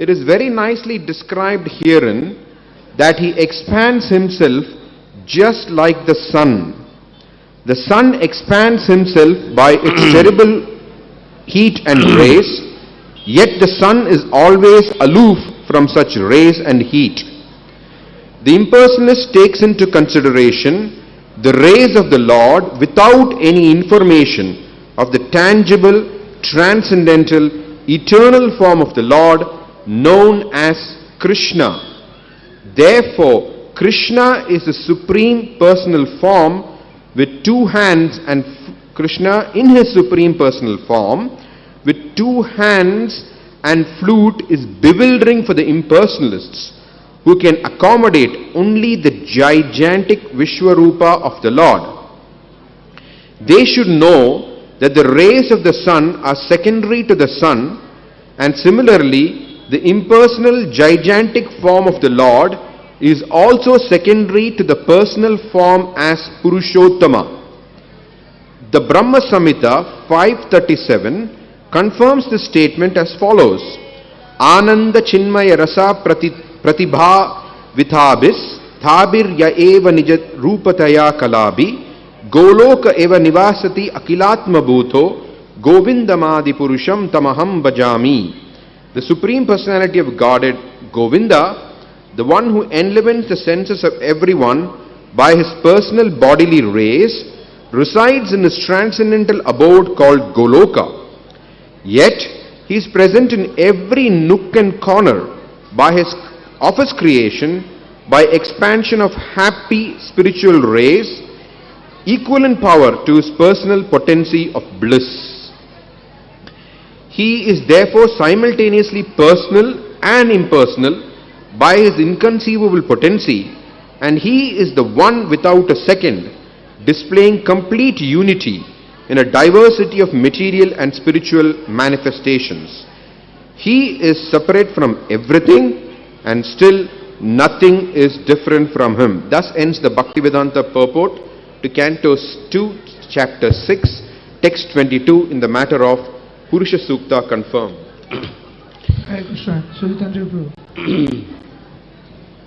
it is very nicely described herein that he expands himself just like the sun. The sun expands himself by its terrible heat and rays, yet the sun is always aloof from such rays and heat. The impersonalist takes into consideration the rays of the Lord without any information of the tangible, transcendental, eternal form of the Lord known as Krishna. Therefore, Krishna is the supreme personal form with two hands, and Krishna in his supreme personal form with two hands and flute is bewildering for the impersonalists, who can accommodate only the gigantic Vishwarupa of the Lord. They should know that the rays of the sun are secondary to the sun, and similarly the impersonal gigantic form of the Lord is also secondary to the personal form as Purushottama. The Brahma Samhita 537 confirms this statement as follows: Ananda Chinmaya Rasa Pratibha Vithabis Thabir Ya Eva Nijat Rupataya Kalabi Goloka Eva Nivasati Akilatma Bhutho Govindamadi Purusham Tamaham Bhajami. The Supreme Personality of Godhead, Govinda, the one who enlivens the senses of everyone by his personal bodily rays, resides in his transcendental abode called Goloka. Yet he is present in every nook and corner of his creation by expansion of happy spiritual rays, equal in power to his personal potency of bliss. He is therefore simultaneously personal and impersonal by his inconceivable potency, and he is the one without a second, displaying complete unity in a diversity of material and spiritual manifestations. He is separate from everything, and still nothing is different from him. Thus ends the Bhaktivedanta purport to Canto 2, Chapter 6, Text 22 in the matter of Purusha Sukta confirmed. Hare Krishna, Sujitanjali Prabhu.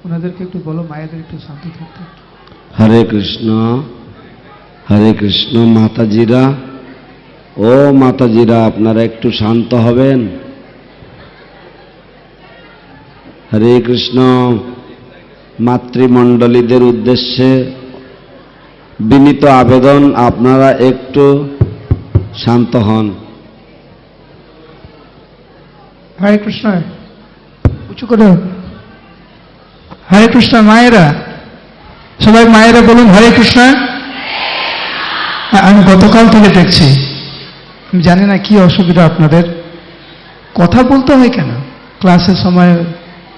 ওনাদেরকে একটু বলো মায়েদের একটু শান্ত থাকতে। হরে কৃষ্ণ, হরে কৃষ্ণ। মাতাজিরা, ও মাতাজিরা, আপনারা একটু শান্ত হবেন। হরে কৃষ্ণ। মাতৃমণ্ডলীদের উদ্দেশ্যে বিনীত আবেদন, আপনারা একটু শান্ত হন। হরে কৃষ্ণ, উঁচু করে। হরে কৃষ্ণ। মায়েরা, সবাই মায়েরা বলুন হরে কৃষ্ণ। আমি গতকাল থেকে দেখছি, আমি জানি না কি অসুবিধা আপনাদের, কথা বলতে হয় কেন ক্লাসের সময়,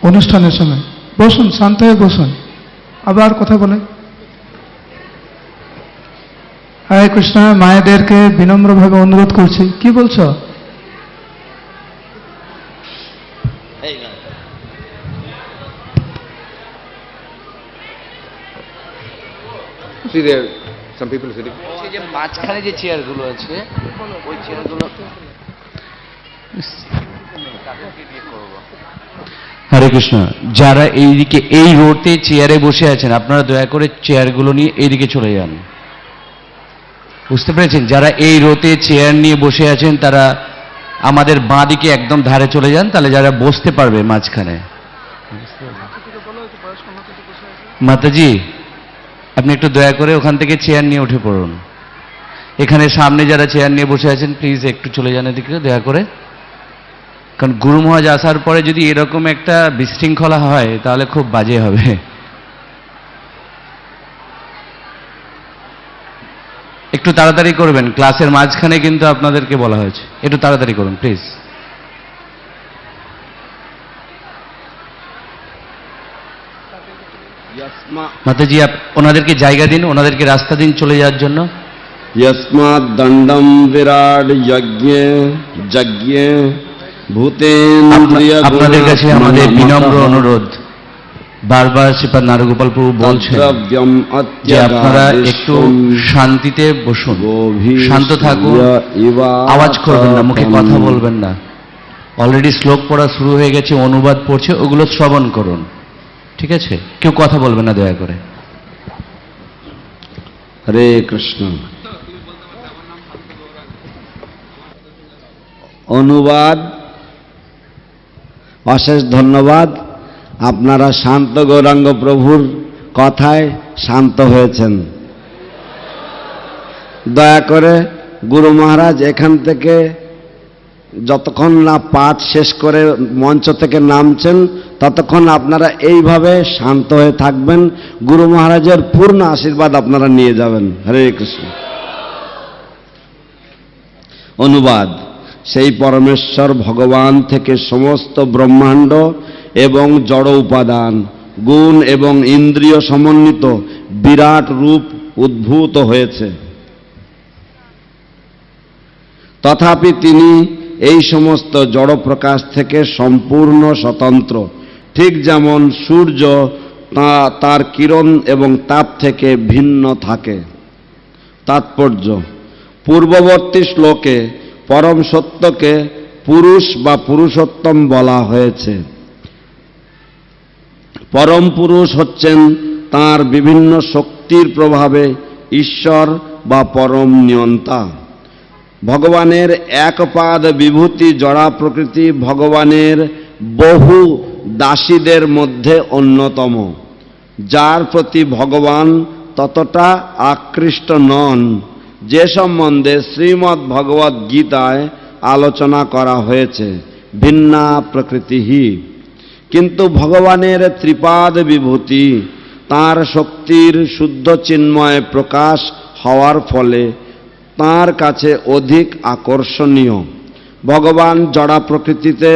অনুষ্ঠানের সময়? বসুন, শান্ত হয়ে বসুন, আবার কথা বলেন। হরে কৃষ্ণ। মায়েদেরকে বিনম্রভাবে অনুরোধ করছি, কি বলছো? See there, some people sitting. এই যে মাঝখানে যে চেয়ারগুলো আছে, ওই চেয়ারগুলো হরে কৃষ্ণ। যারা এইদিকে এই রোডে চেয়ারে বসে আছেন, আপনারা দয়া করে চেয়ারগুলো নিয়ে এইদিকে চলে যান। বুঝতে পেরেছেন? যারা এই রোতে চেয়ার নিয়ে বসে আছেন তারা আমাদের বাঁ দিকে একদম ধারে চলে যান, তাহলে যারা বসতে পারবে মাঝখানে। মাতাজি, আপনি একটু দয়া করে ওখান থেকে চেয়ার নিয়ে উঠে পড়ুন। এখানে সামনে যারা চেয়ার নিয়ে বসে আছেন প্লিজ একটু চলে যান এদিকে দয়া করে, কারণ গুরু মহারাজ আসার পরে যদি এরকম একটা বিশৃঙ্খলা হয় তাহলে খুব বাজে হবে। একটু তাড়াতাড়ি করবেন, ক্লাসের মাঝখানে কিন্তু আপনাদেরকে বলা হয়েছে, একটু তাড়াতাড়ি করুন প্লিজ। মাতাজি, ওনাদেরকে জায়গা দিন, ওনাদেরকে রাস্তা দিন চলে যাওয়ার জন্য। यस्मात् दंडम विराट यज्ञे यज्ञे भूतेन्द्रिय। আপনাদের কাছে আমাদের বিনম্র অনুরোধ, বারবার শ্রীপাদ নারগোপাল প্রভু বলছেন যে আপনারা একটু শান্তিতে বসুন, শান্ত থাকুন, আওয়াজ করবেন না, মুখে কথা বলবেন না। অলরেডি শ্লোক পড়া শুরু হয়ে গেছে, অনুবাদ পড়ছে, ওগুলো শ্রবণ করুন, ঠিক আছে? কেউ কথা বলবে না দয়া করে। হরে কৃষ্ণ। অনুবাদ অশেষ ধন্যবাদ। আপনারা শান্ত গৌরাঙ্গ প্রভুর কথায় শান্ত হয়েছেন। দয়া করে গুরু মহারাজ এখান থেকে যতক্ষণ না পাঠ শেষ করে মঞ্চ থেকে নামছেন ততক্ষণ আপনারা এইভাবে শান্ত হয়ে থাকবেন। গুরু মহারাজের পূর্ণ আশীর্বাদ আপনারা নিয়ে যাবেন। হরে কৃষ্ণ। অনুবাদ। সেই পরমেশ্বর ভগবান থেকে সমস্ত ব্রহ্মাণ্ড এবং জড় উপাদান, গুণ এবং ইন্দ্রিয় সমন্বিত বিরাট রূপ উদ্ভূত হয়েছে। তথাপি তিনি এই সমস্ত জড় প্রকাশ থেকে সম্পূর্ণ স্বতন্ত্র, ঠিক যেমন সূর্য তার কিরণ এবং তাপ থেকে ভিন্ন থাকে। তাৎপর্য: পূর্ববর্তী শ্লোকে পরম সত্যকে পুরুষ বা পুরুষোত্তম বলা হয়েছে। পরম পুরুষ হচ্ছেন তাঁর বিভিন্ন শক্তির প্রভাবে ঈশ্বর বা পরম নিয়ন্তা। ভগবানের একপাদ বিভূতি জড়া প্রকৃতি ভগবানের বহু দাসীদের মধ্যে অন্যতম, যার প্রতি ভগবান ততটা আকৃষ্ট নন, যে সম্বন্ধে শ্রীমদ্ ভগবদ্ গীতায় আলোচনা করা হয়েছে। ভিন্না প্রকৃতিহি। কিন্তু ভগবানের ত্রিপাদ বিভূতি তাঁর শক্তির শুদ্ধ চিন্ময় প্রকাশ হওয়ার ফলে তাঁর কাছে অধিক আকর্ষণীয়। ভগবান জড়া প্রকৃতিতে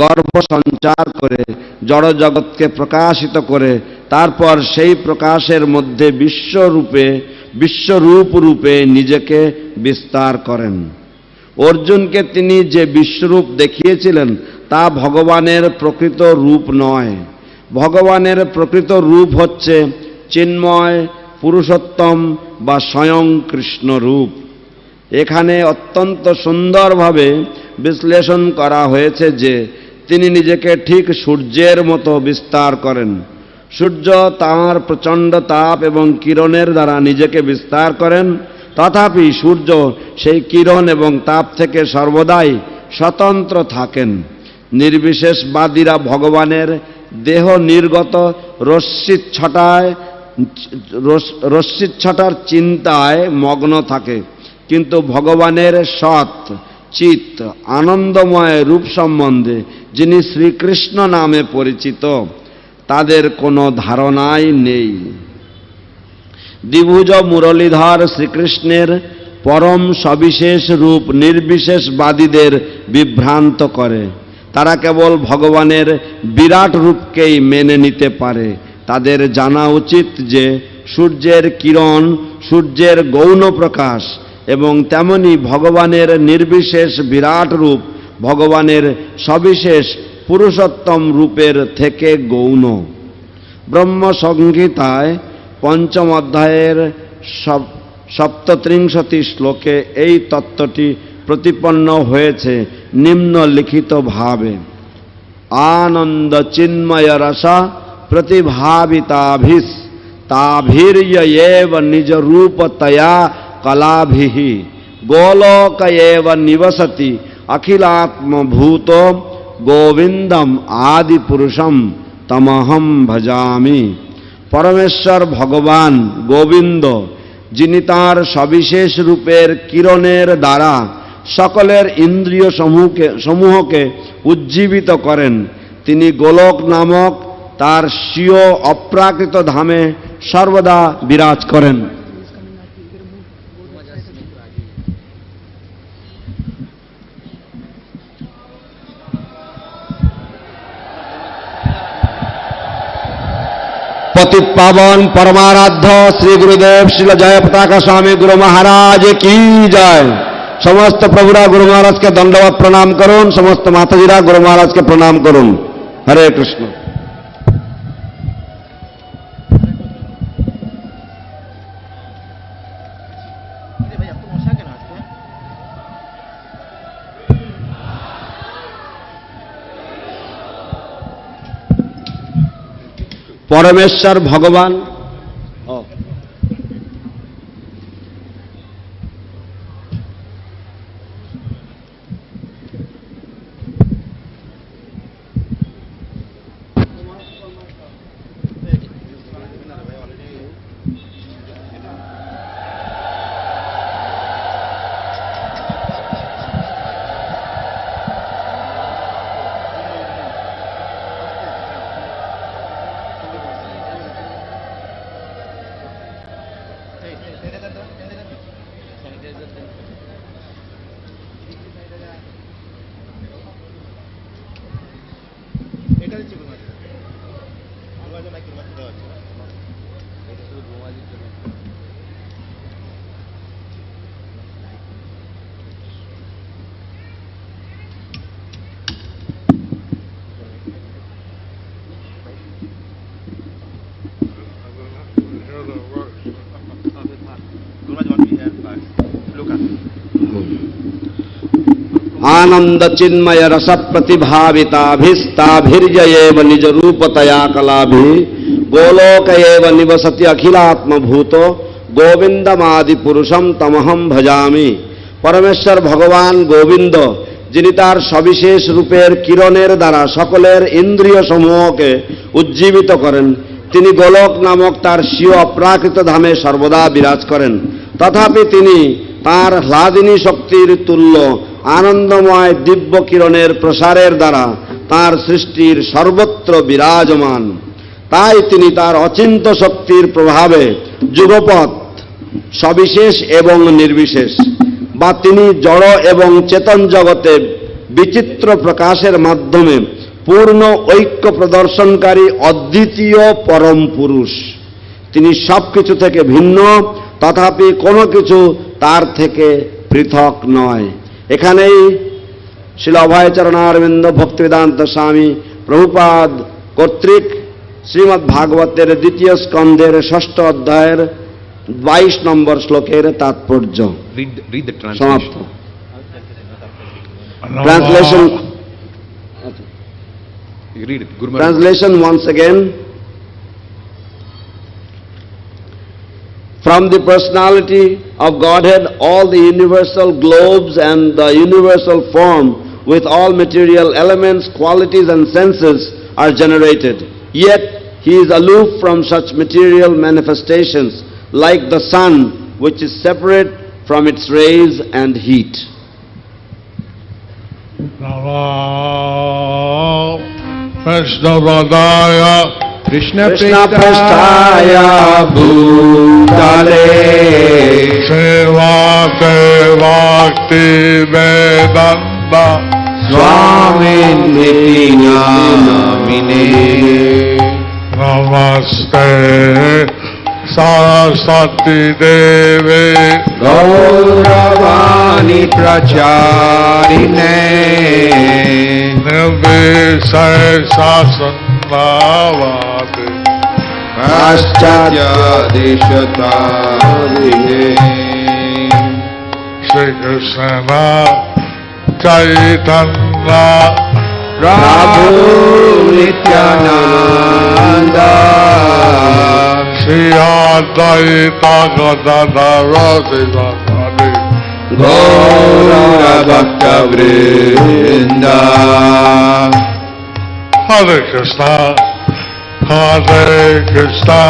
গর্ভ সঞ্চার করে জড়জগৎকে প্রকাশিত করে তারপর সেই প্রকাশের মধ্যে বিশ্বরূপ রূপে নিজেকে বিস্তার করেন। অর্জুনকে তিনি যে বিশ্বরূপ দেখিয়েছিলেন তা ভগবানের প্রকৃত রূপ নয়। ভগবানের প্রকৃত রূপ হচ্ছে চিন্ময় পুরুষোত্তম বা স্বয়ং কৃষ্ণ রূপ। এখানে অত্যন্ত সুন্দরভাবে বিশ্লেষণ করা হয়েছে যে তিনি নিজেকে ঠিক সূর্যের মতো বিস্তার করেন। সূর্য তাঁর প্রচণ্ড তাপ এবং কিরণের দ্বারা নিজেকে বিস্তার করেন, তথাপি সূর্য সেই কিরণ এবং তাপ থেকে সর্বদাই স্বতন্ত্র থাকেন। নির্বিশেষবাদীরা ভগবানের দেহ নির্গত রশ্মিচ্ছটার চিন্তায় মগ্ন থাকে, কিন্তু ভগবানের সৎ চিত আনন্দময় রূপ সম্বন্ধে যিনি শ্রীকৃষ্ণ নামে পরিচিত তাদের কোনো ধারণাই নেই। দ্বিভুজ মুরলীধর শ্রীকৃষ্ণের পরম সবিশেষ রূপ নির্বিশেষবাদীদের বিভ্রান্ত করে। তারা কেবল ভগবানের বিরাট রূপকেই মেনে নিতে পারে। তাদের জানা উচিত যে সূর্যের কিরণ সূর্যের গৌণ প্রকাশ এবং তেমনি ভগবানের নির্বিশেষ বিরাট রূপ ভগবানের সবিশেষ পুরুষোত্তম রূপের থেকে গৌণ। ব্রহ্মসংহিতায় পঞ্চম অধ্যায়ের 37 শ্লোকে এই তত্ত্বটি প্রতিপন্ন হয়েছে নিম্নলিখিত ভাবে: আনন্দ চিন্ময় রস প্রতিভাবিতাভিস তাভির্যেব নিজ রূপতয়া কলাভিঃ গোলোক এব নিবসতি অখিলাত্মভূত গোবিন্দম আদি পুরুষম তমহম ভজামি। পরমেশ্বর ভগবান গোবিন্দ, যিনি তাঁর সবিশেষ রূপের কিরণের দ্বারা সকলের ইন্দ্রিয় সমূহকে উজ্জীবিত করেন, তিনি গোলক নামক তার স্বীয় অপ্রাকৃত ধামে সর্বদা বিরাজ করেন। पति पावन परमाराध्य श्री गुरुदेव श्री जयपताका स्वामी गुरु महाराज की जय। समस्त प्रभुरा गुरु महाराज के दंडवत प्रणाम करुन, समस्त माताजीरा गुरु महाराज के प्रणाम करुन। हरे कृष्ण। পরমেশ্বর ভগবান आनंद चिन्मय रस प्रतिभाविताभिस्ताभिर्जयेव निज रूपतया कलाभि गोलोक एव निवसति अखिलात्म भूतो गोविंदमादि पुरुषम तमहम भजामि। परमेश्वर भगवान गोविंद যিনি তার সবিশেষ রূপের কিরণের দ্বারা সকলের ইন্দ্রিয় সমূহকে উজ্জীবিত করেন, তিনি গোলক নামক তার স্বীয় অপ্রাকৃত ধামে সর্বদা বিরাজ করেন। তথাপি তিনি তার হ্লাদিনী শক্তির তুল্য আনন্দময় দিব্য কিরণের প্রসারের দ্বারা তার সৃষ্টির সর্বত্র বিরাজমান। তাই তিনি তার অচিন্ত শক্তির প্রভাবে যুগপৎ সবিশেষ এবং নির্বিশেষ, বা তিনি জড় এবং চেতন জগতে বিচিত্র প্রকাশের মাধ্যমে পূর্ণ ঐক্য প্রদর্শনকারী অদ্বিতীয় পরম পুরুষ। তিনি সব কিছু থেকে ভিন্ন, তথাপি কোনো কিছু তার থেকে পৃথক নয়। এখানেই শ্রীল অভয়চরণারবিন্দ ভক্তিবেদান্ত স্বামী প্রভুপাদ কর্তৃক শ্রীমদ্ ভাগবতের দ্বিতীয় স্কন্ধের ষষ্ঠ অধ্যায়ের 22 নম্বর শ্লোকের তাৎপর্য সমাপ্ত। Translation once again. From the personality of Godhead, all the universal globes and the universal form with all material elements, qualities and senses are generated. Yet he is aloof from such material manifestations, like the sun, which is separate from its rays and heat. Krishna Prasthaya Bhutale Seva Devakti Vedanta Swamin Niti Namine Namaste Saraswati Devi Gauravani Pracharine Nirvisesasannavati Paschatya Deshatarine Shri Krishna Chaitanya Prabhu Nityananda Shri Advaita Gadadhara Sivasadi Gaura Bhakta Vrinda Hare Krishna Hare Krishna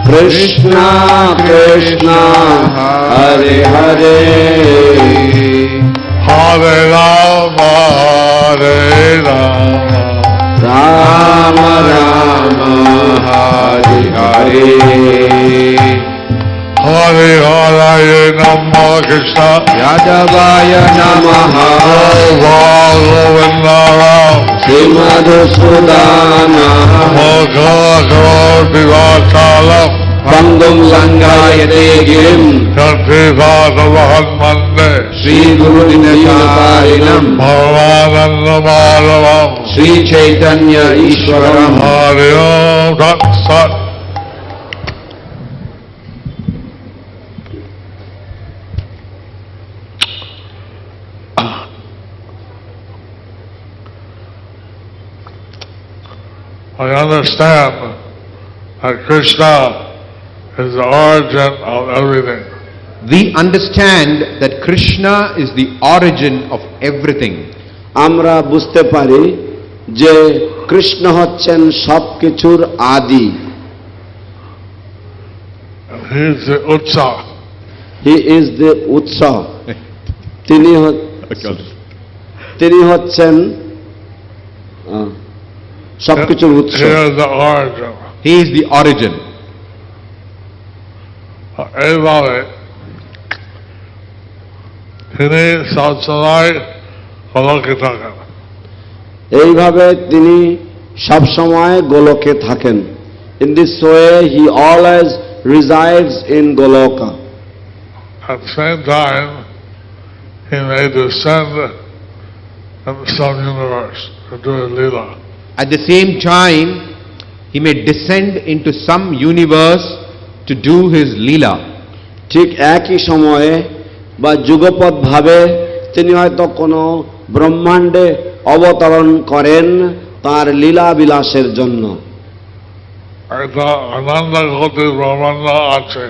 Krishna Krishna Hare Hare Hare Rama Hare Rama Rama Rama Hare Hare Hare Hare Namo Krishna Yadavaya Namaha Govinda Srimadhusudana Vivachalam Pangum Sangayate Girim Yadvivadavan Mande Sri Guru Dinatarinam Bhavananda Madhavam Sri Chaitanya Ishwaram Hare Om Tat Sat. I understand that Krishna is the origin of everything. We understand that Krishna is the origin of everything. আমরা বুঝতে পারি যে কৃষ্ণ হচ্ছেন সবকিছুর আদি। And he is the Utsa. He is the উৎস। তিনি হচ্ছেন সবকিছুর উৎস। He is the origin. He is the origin. এইভাবে তিনি সবসময় গোলকে থাকেন। এইভাবে তিনি সবসময় গোলকে থাকেন। In this way he always resides in Goloka. At the same time, he may descend in some universe to do his Leela. At the same time, he may descend into some universe to do his Leela. ঠিক একই সময়ে বা যুগপৎ ভাবে তিনি হয়তো কোনো ব্রহ্মাণ্ডে অবতরণ করেন তার লীলা বিলাসের জন্য। একটা আনন্দ কোটি ব্রহ্মাণ্ড আছে।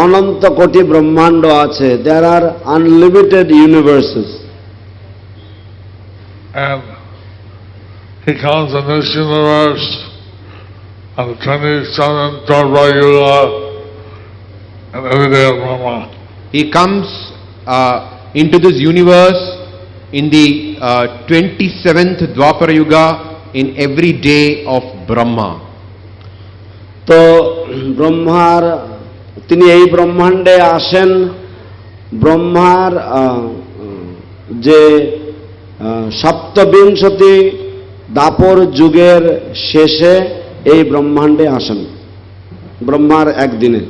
অনন্ত কোটি ব্রহ্মাণ্ড আছে। There are unlimited universes. And he comes in this universe on the 27th Dharma Yuga and every day of Brahma. He comes into this universe in the 27th Dwapara Yuga in every day of Brahma. তো ব্রহ্মার তিনি এই ব্রহ্মাণ্ডে আসেন ব্রহ্মার যে সপ্তবিংশতি দাপর যুগের শেষে এই ব্রহ্মাণ্ডে আসেন ব্রহ্মার একদিনে।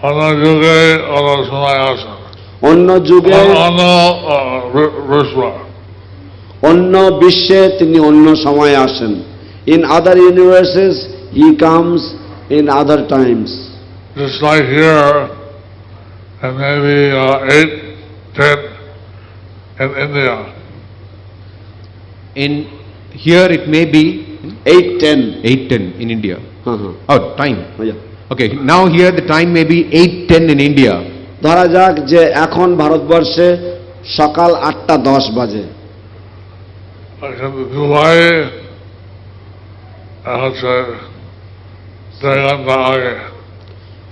অন্য যুগে অন্য সময় আসেন। অন্য যুগে অন্য বিশ্বে তিনি অন্য সময়ে আসেন। In other universes he comes in other Times. Just like here, and maybe 8, 10 in India. In here it may be 8:10 8:10 in India. Uh-huh. Oh, time. Yeah. Okay, now here the time may be 8:10 in India. ধরা যাক যে এখন ভারতবর্ষে সকাল 8:10 বাজে। Like in Dubai, হচ্ছে 1.5 ঘন্টা আগে।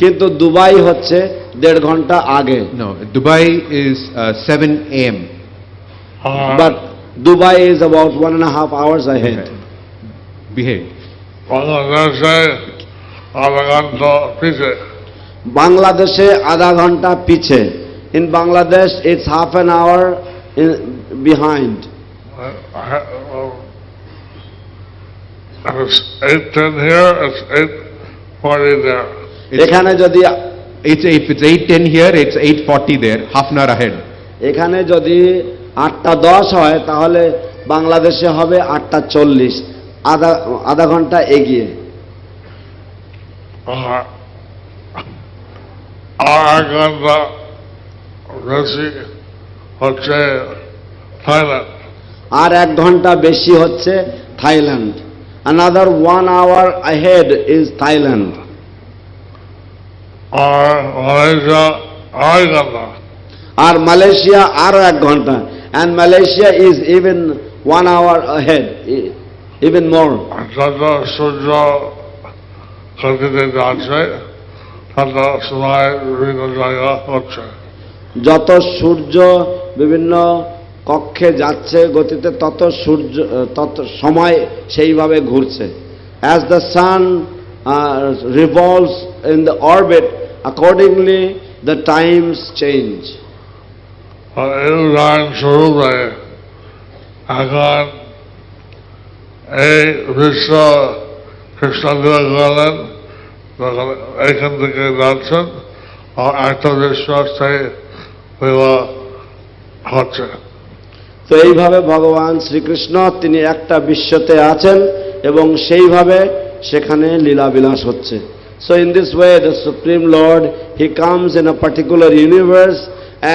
কিন্তু দুবাই হচ্ছে 1.5 ঘন্টা আগে। No, Dubai is 7 a.m. But Dubai is about 1.5 hours ahead. Behave. বাংলাদেশে আধা ঘন্টা পিছে। বাংলাদেশে আধা ঘন্টা পিছে। In Bangladesh it's half an hour behind. It's 8:10 here, it's 8:40 there. এখানে যদি If it's 8:10 here, it's 8:40 there, half an hour ahead. এখানে যদি 8:10 হয় তাহলে বাংলাদেশে হবে 8:40, আধা ঘন্টা এগিয়ে। আর 1 ঘন্টা বেশি হচ্ছে থাইল্যান্ড। আর 1 ঘন্টা বেশি হচ্ছে Thailand. Another 1 hour ahead is Thailand. আর মালয়েশিয়া 2.5 ঘন্টা। আর মালয়েশিয়া আরো 1 ঘন্টা। And Malaysia is even 1 hour ahead, even more. যত সূর্য গতিতে যাচ্ছে তত সময় বিভিন্ন জায়গা হচ্ছে। যত সূর্য বিভিন্ন কক্ষে যাচ্ছে গতিতে তত সময় সেইভাবে ঘুরছে। As the sun revolves in the orbit, accordingly the times change. এই উদাহরণস্বরূপে এখন এই বিশ্ব খ্রিস্টানরা গেলেন এখান থেকে যাচ্ছেন আর একটা বিশ্ব সেই হচ্ছে। তো এইভাবে ভগবান শ্রীকৃষ্ণ তিনি একটা বিশ্বতে আছেন এবং সেইভাবে সেখানে লীলাবিলাস হচ্ছে। So in this way the Supreme Lord, he comes in a particular universe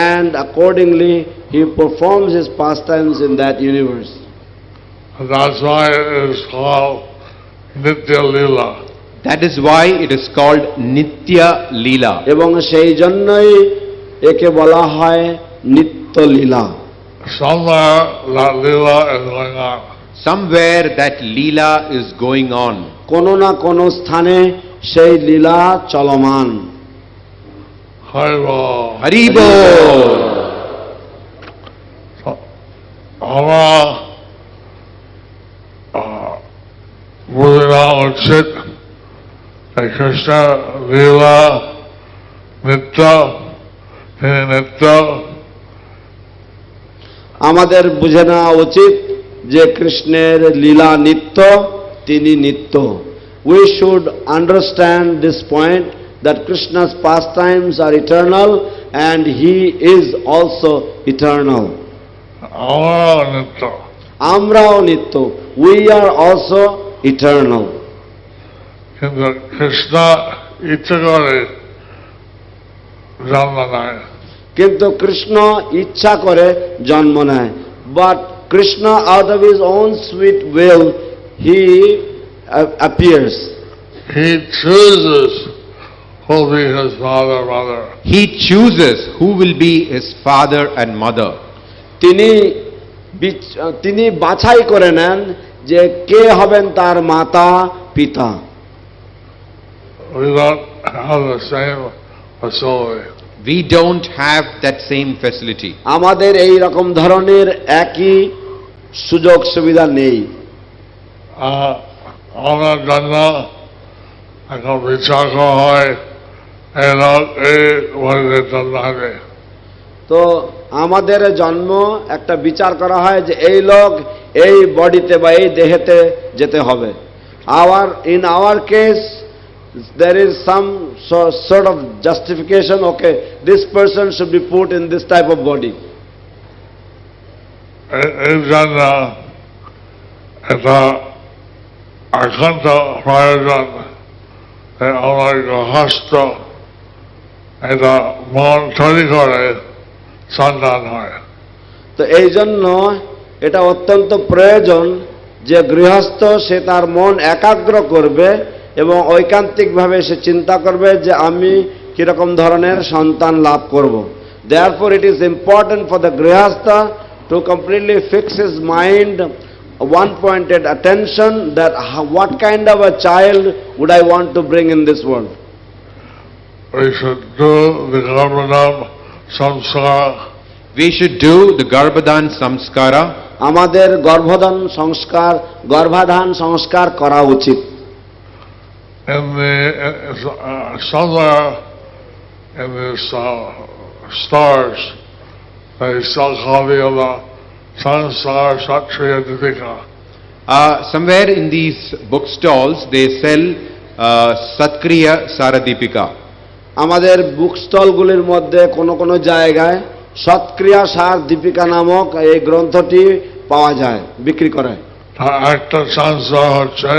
and accordingly he performs his pastimes in that universe. That's why it is called Nitya Leela. That is why it is called Nitya Leela. এবং সেই জন্যই একে বলা হয় নিত্য লীলা। Somewhere that Leela is going on. Somewhere that Leela is going on. কোনো না কোনো স্থানে সেই লীলা চলমান। Haribo. Haribo. আমরা বুঝে নেওয়া উচিত এই কৃষ্ণ লীলা নিত্য, তিনি নিত্য। আমাদের বুঝে নেওয়া উচিত যে কৃষ্ণের লীলা নিত্য, তিনি নিত্য। We should understand this point that Krishna's pastimes are eternal and he is also eternal. আমরাও নিত্য। আমরাও নিত্য। We are also eternal. কিন্তু কৃষ্ণ ইচ্ছে করে জন্ম নেয়। কিন্তু কৃষ্ণ ইচ্ছা করে জন্ম নেয়। But Krishna out of his own sweet will he appears. He chooses who will be his father, mother. He chooses who will be his father and mother. তিনি বাছাই করে নেন যে কে হবেন তার মাতা পিতা। We don't have the same facility. We don't have that same facility. আমাদের এই রকম ধরনের একই সুযোগ সুবিধা নেই। আমার জন্য এখন বিচার করা হয় এই লোক এই বয়সের জন্য হবে। তো আমাদের জন্ম একটা বিচার করা হয় যে এই লোক এই বডিতে বা এই দেহেতে যেতে হবে। In our case there is some sort of justification, okay, this person should be put in this type of body. এই জন্য এটা একান্ত প্রয়োজন আমার গৃহস্থ এটা মন তৈরি করে সন্তান হয়। তো এই জন্য এটা অত্যন্ত প্রয়োজন যে গৃহস্থ সে তার মন একাগ্র করবে এবং ঐকান্তিকভাবে সে চিন্তা করবে যে আমি কিরকম ধরনের সন্তান লাভ করব। Therefore it is important for the grihastha to completely fix his mind, one-pointed attention that what kind of a child would I want to bring in this world. We should do the garbhadhan samskara. We should do the Garbhadan Samskara. আমাদের গর্ভধান সংস্কার করা উচিত। In the somewhere in the stars, they sell copy of the Sansar Satriya Dipika. Somewhere in these bookstalls they sell Satkriya Saradipika. আমাদের বুক স্টলগুলির মধ্যে কোনো কোনো জায়গায় সৎক্রিয়া সার দীপিকা নামক এই গ্রন্থটি পাওয়া যায়, বিক্রি করে। একটা সংস্কার হচ্ছে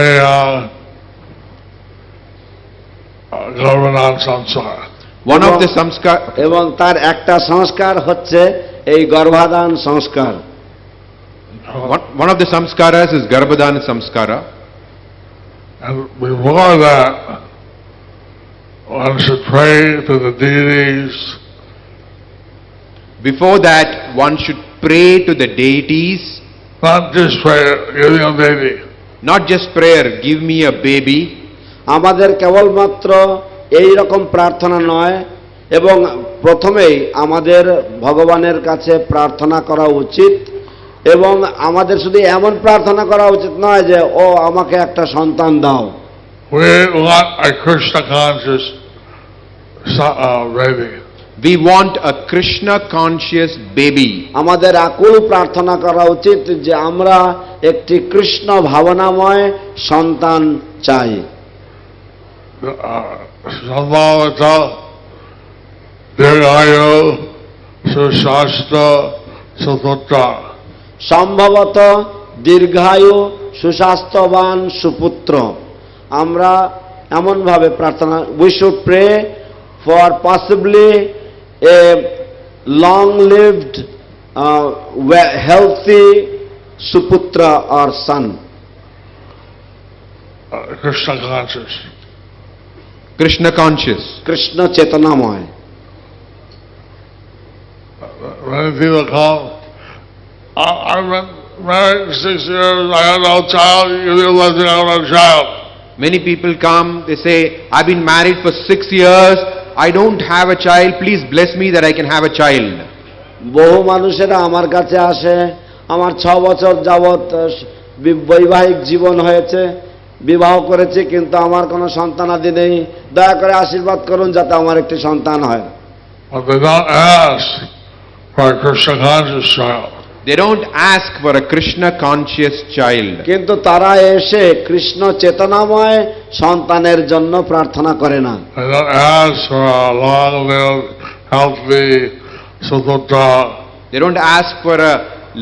এই গর্ভধান সংস্কার। One of the samskar, এবং তার একটা সংস্কার হচ্ছে এই গর্ভাধান সংস্কার। one of the samskaras is Garbhadan Samskara. And before that, one should pray to the deities. Before that, one should pray to the deities. Not just pray, give me a baby. Not just prayer, give me a baby. আমাদের কেবলমাত্র এই রকম প্রার্থনা নয়, এবং প্রথমেই আমাদের ভগবানের কাছে প্রার্থনা করা উচিত, এবং আমাদের শুধু এমন প্রার্থনা করা উচিত নয় যে ও আমাকে একটা সন্তান দাও। We want a Krishna conscious baby. We want a Krishna conscious baby. আমাদের আকুল প্রার্থনা করা উচিত যে আমরা একটি কৃষ্ণ ভাবনাময় সন্তান চাই। সম্ভবত দীর্ঘায়ু সুস্বাস্থ্য সুপুত্র। সম্ভবত দীর্ঘায়ু সুস্বাস্থ্যবান সুপুত্র। আমরা এমনভাবে প্রার্থনা, we should pray for possibly a long-lived, healthy suputra or son. Krishna conscious. Krishna conscious. Krishna চেতনাময়। Many people come, I've been married 6 years, I had no child, you didn't let me have a child. Many people come, they say, I've been married for 6 years, I don't have a child, please bless me that I can have a child. বহু মানুষেরা আমার কাছে আসে, আমার 6 বছর যাবৎ বৈবাহিক জীবন হয়েছে, বিবাহ করেছি, কিন্তু আমার কোনো সন্তানাদি নেই, দয়া করে আশীর্বাদ করুন যাতে আমার একটি সন্তান হয়। But they don't ask for a Krishna conscious child. They don't ask for a Krishna conscious child. কিন্তু তারা এসে কৃষ্ণ চেতনাময় সন্তানের জন্য প্রার্থনা করে না। They don't ask for a long-lived, healthy suputra. They don't ask for a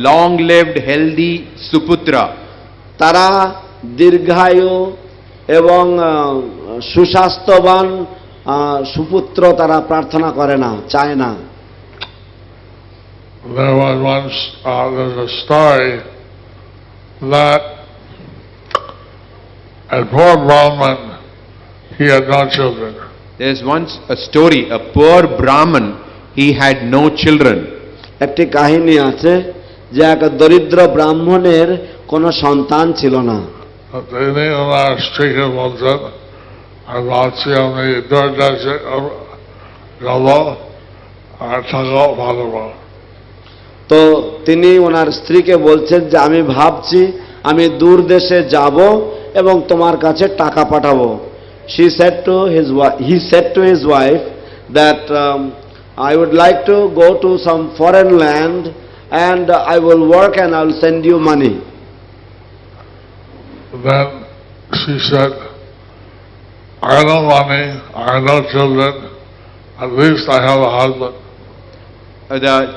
long-lived, healthy suputra. তারা দীর্ঘায়ু এবং সুস্বাস্থ্যবান সুপুত্র তারা প্রার্থনা করে না, চায় না। There was once, there's a story that a poor Brahmin, he had no children. There's once a story, a poor Brahmin, he had no children. একটি কাহিনী আছে যে এক দরিদ্র ব্রাহ্মণের কোনো সন্তান ছিল না। তিনি ওনার স্ত্রীকে বলছেন, আর ভাবছি আমি দূর দেশে যাব আর থাকো ভালো। তো তিনি ওনার স্ত্রীকে বলছেন যে আমি ভাবছি আমি দূর দেশে যাব এবং তোমার কাছে টাকা পাঠাবো। he said to his wife that I would like to go to some foreign land and I will work and I will send you money. Then she said, I have no money, I have no children, at least I have a husband.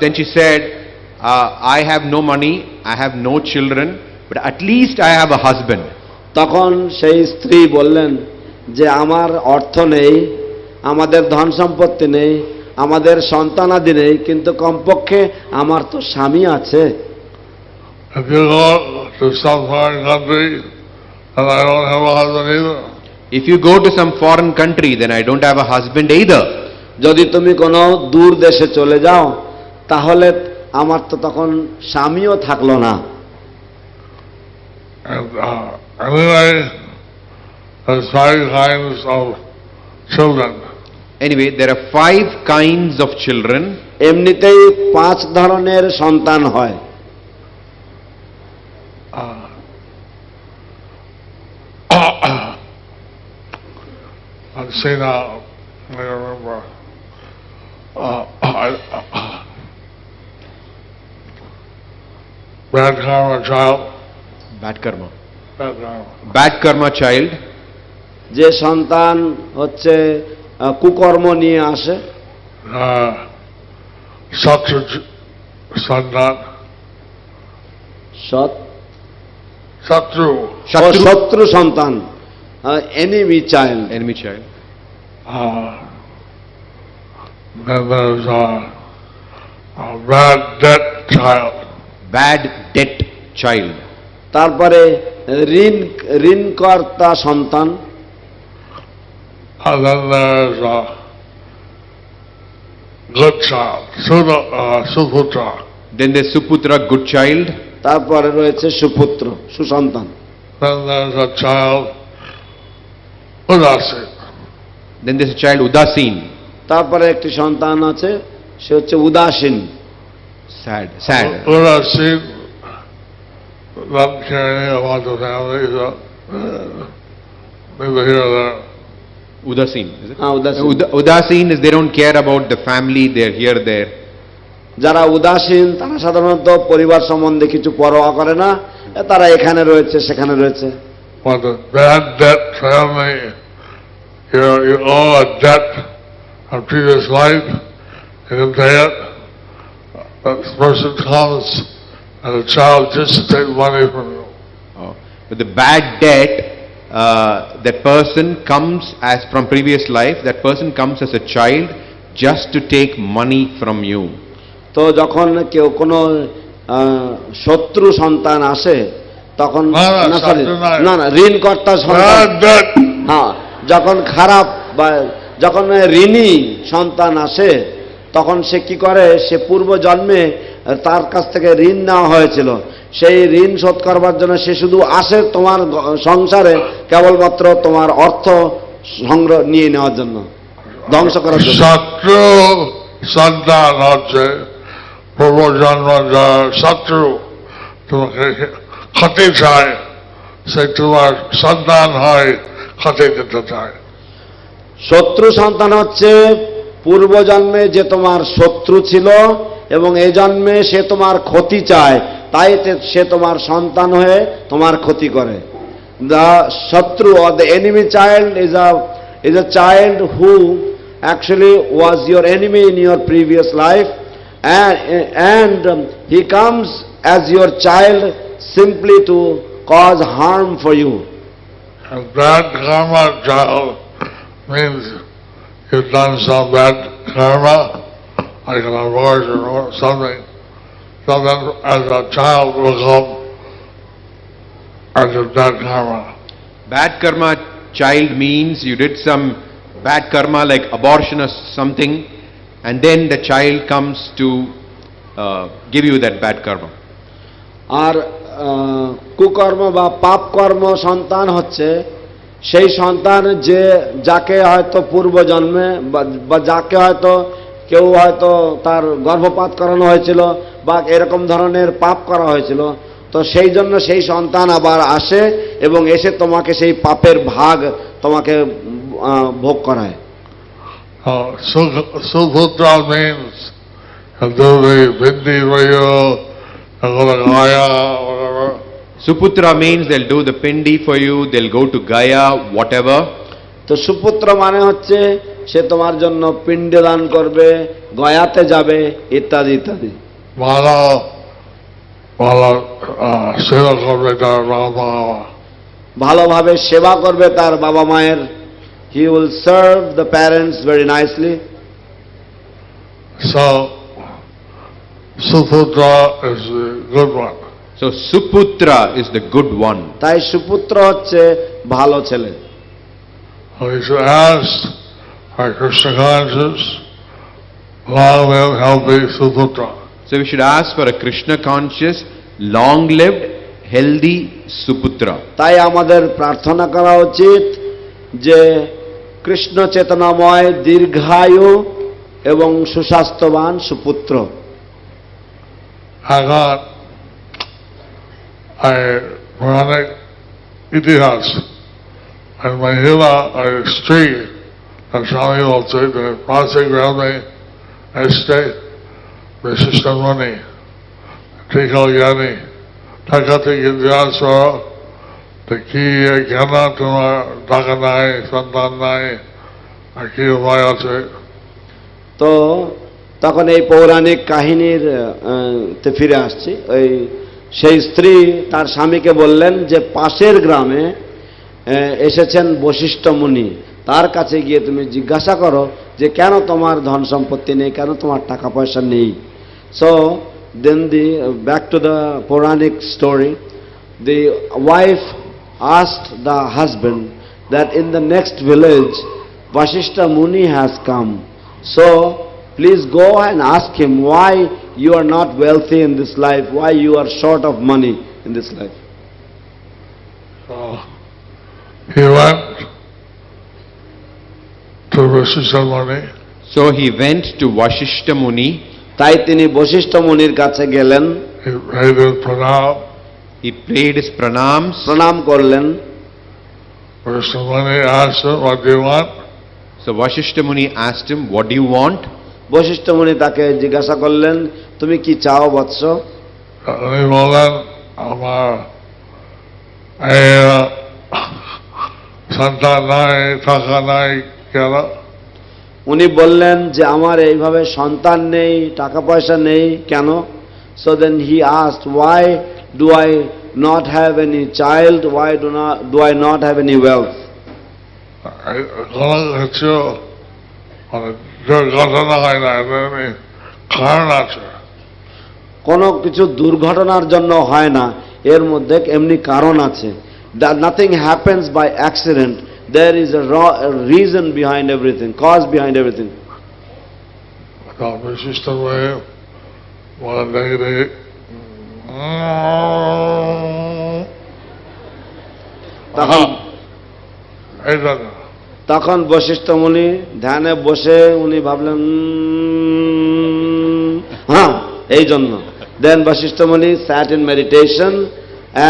Then she said, I have no money, I have no children, but at least I have a husband. তখন সেই স্ত্রী বললেন যে আমার অর্থ নেই, আমাদের ধন সম্পত্তি নেই, আমাদের সন্তানাদি নেই, কিন্তু কমপক্ষে আমার তো স্বামী আছে। If you go to some foreign country and I don't have a husband either. If you go to some foreign country, then I don't have a husband either. যদি তুমি কোনো দূর দেশে চলে যাও তাহলে আমার তো তখন স্বামীও থাকলো না। And anyway, there's 5 kinds of children. Anyway, there are 5 kinds of children. এমনিতেই 5 ধরনের সন্তান হয়। Let's see now, I remember. Bad karma child. Bad karma. Bad karma. Bad karma child. যে সন্তান হচ্ছে কুকর্ম নিয়ে আসে। Shatra santan. শত্রু সন্তান, enemy child. Enemy child. Then there's a bad debt child. Bad debt child. তারপরে ঋণকর্তা সন্তান। And then there's a good child, suputra. Then there's suputra, good child. তারপরে রয়েছে সুপুত্র, সুসন্তান। Then there's a child, udasin. Then there's a child udasin. তারপরে একটি সন্তান আছে, সে হচ্ছে উদাসীন। Sad. Udasin, not caring about the family, so neither here or there. Udasin, is it? উদাসীন। Udasin is they don't care about the family, they're here, there. যারা উদাসীন তারা সাধারণত পরিবার সম্বন্ধে কিছু পরোয়া করে না, তারা এখানে রয়েছে সেখানে রয়েছে। But the bad debt family, you owe a debt of previous life, you can pay it. That person comes and the child just to take money from you. Oh. But the bad debt, that person comes as from previous life, that person comes as a child just to take money from you. তো যখন কেউ কোনো শত্রু সন্তান আসে তখন না, না, না sorry, শত্রু নয়। না না ঋণকর্তা সন্তান, Bad debt. হ্যাঁ যখন খারাপ বা যখন ঋণী সন্তান আসে তখন সে কি করে, সে পূর্ব জন্মে তার কাছ থেকে ঋণ নেওয়া হয়েছিল, সেই ঋণ শোধ করবার জন্য সে শুধু আসে তোমার সংসারে কেবলমাত্র তোমার অর্থ সংগ্রহ নিয়ে নেওয়ার জন্য, ধ্বংস করার জন্য। শত্রু সন্তান হচ্ছে পূর্বজন্ম যার শত্রু তোমাকে ক্ষতি চায়, সে তোমার সন্তান হয় ক্ষতি দিতে চায়। শত্রু সন্তান হচ্ছে পূর্বজন্মে যে তোমার শত্রু ছিল এবং এই জন্মে সে তোমার ক্ষতি চায়, তাই সে তোমার সন্তান হয়ে তোমার ক্ষতি করে। দ্য শত্রু or the enemy child is a child who actually was your enemy in your previous life, and he comes as your child simply to cause harm for you. And bad karma child means you've done some bad karma, like an abortion or something. Something as a child will come as a bad karma. Bad karma child means you did some bad karma like abortion or something, and then the child comes to give you that bad karma. আর কুকর্ম বা পাপ কর্ম সন্তান হচ্ছে সেই সন্তান যে যাকে হয়তো পূর্ব জন্মে বা যাকে হয়তো কেউ হয়তো তার গর্ভপাত করানো হয়েছিল বা এরকম ধরনের পাপ করা হয়েছিল, তো সেই জন্য সেই সন্তান আবার আসে এবং এসে তোমাকে সেই পাপের ভাগ তোমাকে ভোগ করায়। Suputra means do the bindi vayo, Gaya, whatever. Suputra means they'll do the pindi for you, they'll go to Gaya, whatever. তো সুপুত্র মানে হচ্ছে সে তোমার জন্য পিণ্ডদান করবে, গয়াতে যাবে ইত্যাদি ইত্যাদি। ভালো ভালো সেবা করবে তার বাবা মা, ভালোভাবে সেবা করবে তার বাবা মায়ের। He will serve the parents very nicely. So Suputra is the good one. So Suputra is the good one. তাই সুপুত্র হচ্ছে ভালো ছেলে। We should ask our Krishna conscious, long live healthy Suputra. So we should ask for a Krishna conscious, long-lived, healthy Suputra. তাই আমাদের প্রার্থনা করা উচিত যে কৃষ্ণ চেতনাময় দীর্ঘায়ু এবং সুস্বাস্থ্যবান সুপুত্র। এখন পুরাণিক ইতিহাস আর মহিলা আর স্ত্রী আর স্বামী বলছে যে পাশে গ্রামে এসে বিশিষ্ট মনে ঠিক জ্ঞানী টাকা থেকে জিজ্ঞাসা করো তো কি কেন তোমার টাকা নাই, সন্তান নাই, আর কি উপায় আছে? তো তখন এই পৌরাণিক কাহিনীর তে ফিরে আসছি। ওই সেই স্ত্রী তার স্বামীকে বললেন যে পাশের গ্রামে এসেছেন বশিষ্ঠ মুনি, তার কাছে গিয়ে তুমি জিজ্ঞাসা করো যে কেন তোমার ধন সম্পত্তি নেই, কেন তোমার টাকা পয়সা নেই। So then the back to the পৌরাণিক story, the wife asked the husband that in the next village Vashishta Muni has come, so please go and ask him why you are not wealthy in this life, why you are short of money in this life. So he went to Vashishta Muni. So he went to Vashishta Muni. তাই তিনি বশিষ্ঠ মুনির কাছে গেলেন, He paid his pranam. He prayed his pranams. প্রণাম করলেন। Vashishta Muni asked him, what do you want? So Vashishta Muni asked him, what do you want? Vashishtha মুনি তাকে জিজ্ঞাসা করলেন, তুমি কি চাও বৎস? উনি বললেন, আমার সন্তান নাই, টাকা নাই, কেন? উনি বললেন যে আমার এইভাবে সন্তান নেই, টাকা পয়সা নেই, কেন? So then he asked, why do I not have any child, why do I not have any wealth? কোনো কিছু মানে দুর্ঘটনা হয় না, এমনি কারণ আছে। কোনো কিছু দুর্ঘটনার জন্য হয় না, এর মধ্যে এমনি কারণ আছে। Nothing happens by accident, there is a reason behind everything, cause behind everything. বিশিষ্ট হয়ে বলা দেখে তখন বশিষ্ঠ মুনি ধ্যানে বসে উনি ভাবলেন হ্যাঁ এই জন্য। দেন বশিষ্ঠ মুনি sat in meditation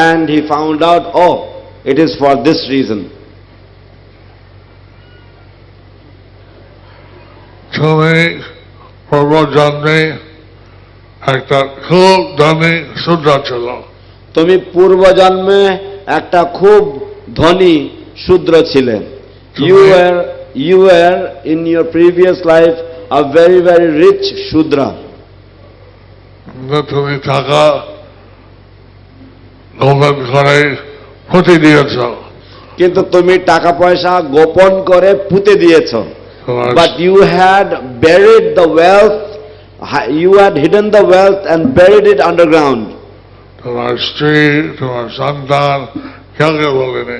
and he found out, oh, it is for this reason. তুমি পূর্বজন্মে একটা খুব ধনী শূদ্র ছিল। তুমি পূর্বজন্মে একটা খুব ধনী শূদ্র ছিলে। You were in your previous life a very very rich Shudra. তুমি টাকা গোপন করে পুঁতে দিয়েছ। কিন্তু তুমি টাকা পয়সা গোপন করে পুঁতে দিয়েছ। But you had buried the wealth, you had hidden the wealth and buried it underground. তোমার স্ত্রী, তোমার সন্তান কাউকে বলেনি।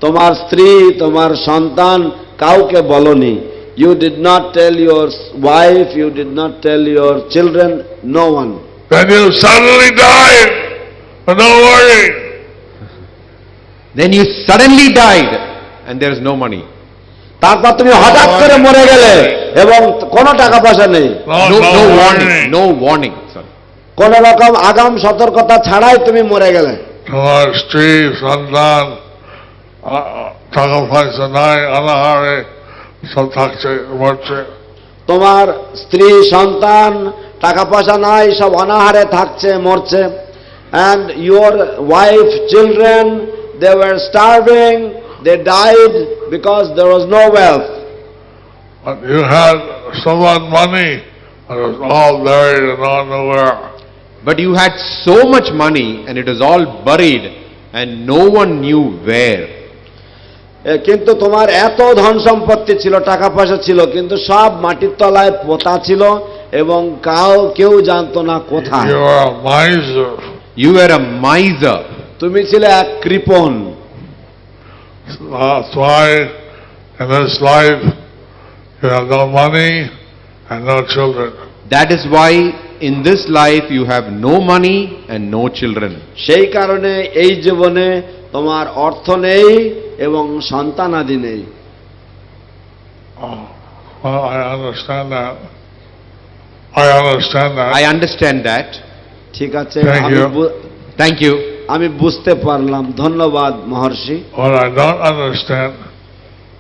তোমার স্ত্রী, তোমার সন্তান কাউকে বলনি। You did not tell your wife, you did not tell your children, no one. Then you suddenly died, but no worry. Then you suddenly died and there is no money. তারপর তুমি হঠাৎ করে মরে গেলে এবং কোনো টাকা পয়সা নেই। No warning, no warning, sir. কোন রকম আগাম সতর্কতা ছাড়াই তুমি মরে গেলে। তোমার স্ত্রী, সন্তান টাকা পয়সা নাই, অনাহারে সব থাকছে, মরছে। তোমার স্ত্রী, সন্তান টাকা পয়সা নাই, সব অনাহারে থাকছে, মরছে। And your wife, children, they were starving, they died because there was no wealth. But you had so much money, but it was all buried and all nowhere. But you had so much money and it was all buried and no one knew where. কিন্তু তোমার এত ধন সম্পত্তি ছিল, টাকা পয়সা ছিল, কিন্তু সব মাটির তলায় পোতা ছিল এবং কেউ জানতো না কোথায়। You were a miser. You were a miser. তুমি ছিলে এক কৃপণ। That's why in this life you have no money and no children. That is why in this life you have no money and no children. সেই কারণে এই জীবনে তোমার অর্থ নেই এবং সন্তানাদি নেই। Well, I understand that. I understand that. I understand that. ঠিক আছে, Thank you. Thank you. আমি বুঝতে পারলাম, ধন্যবাদ মহর্ষি। What I don't understand,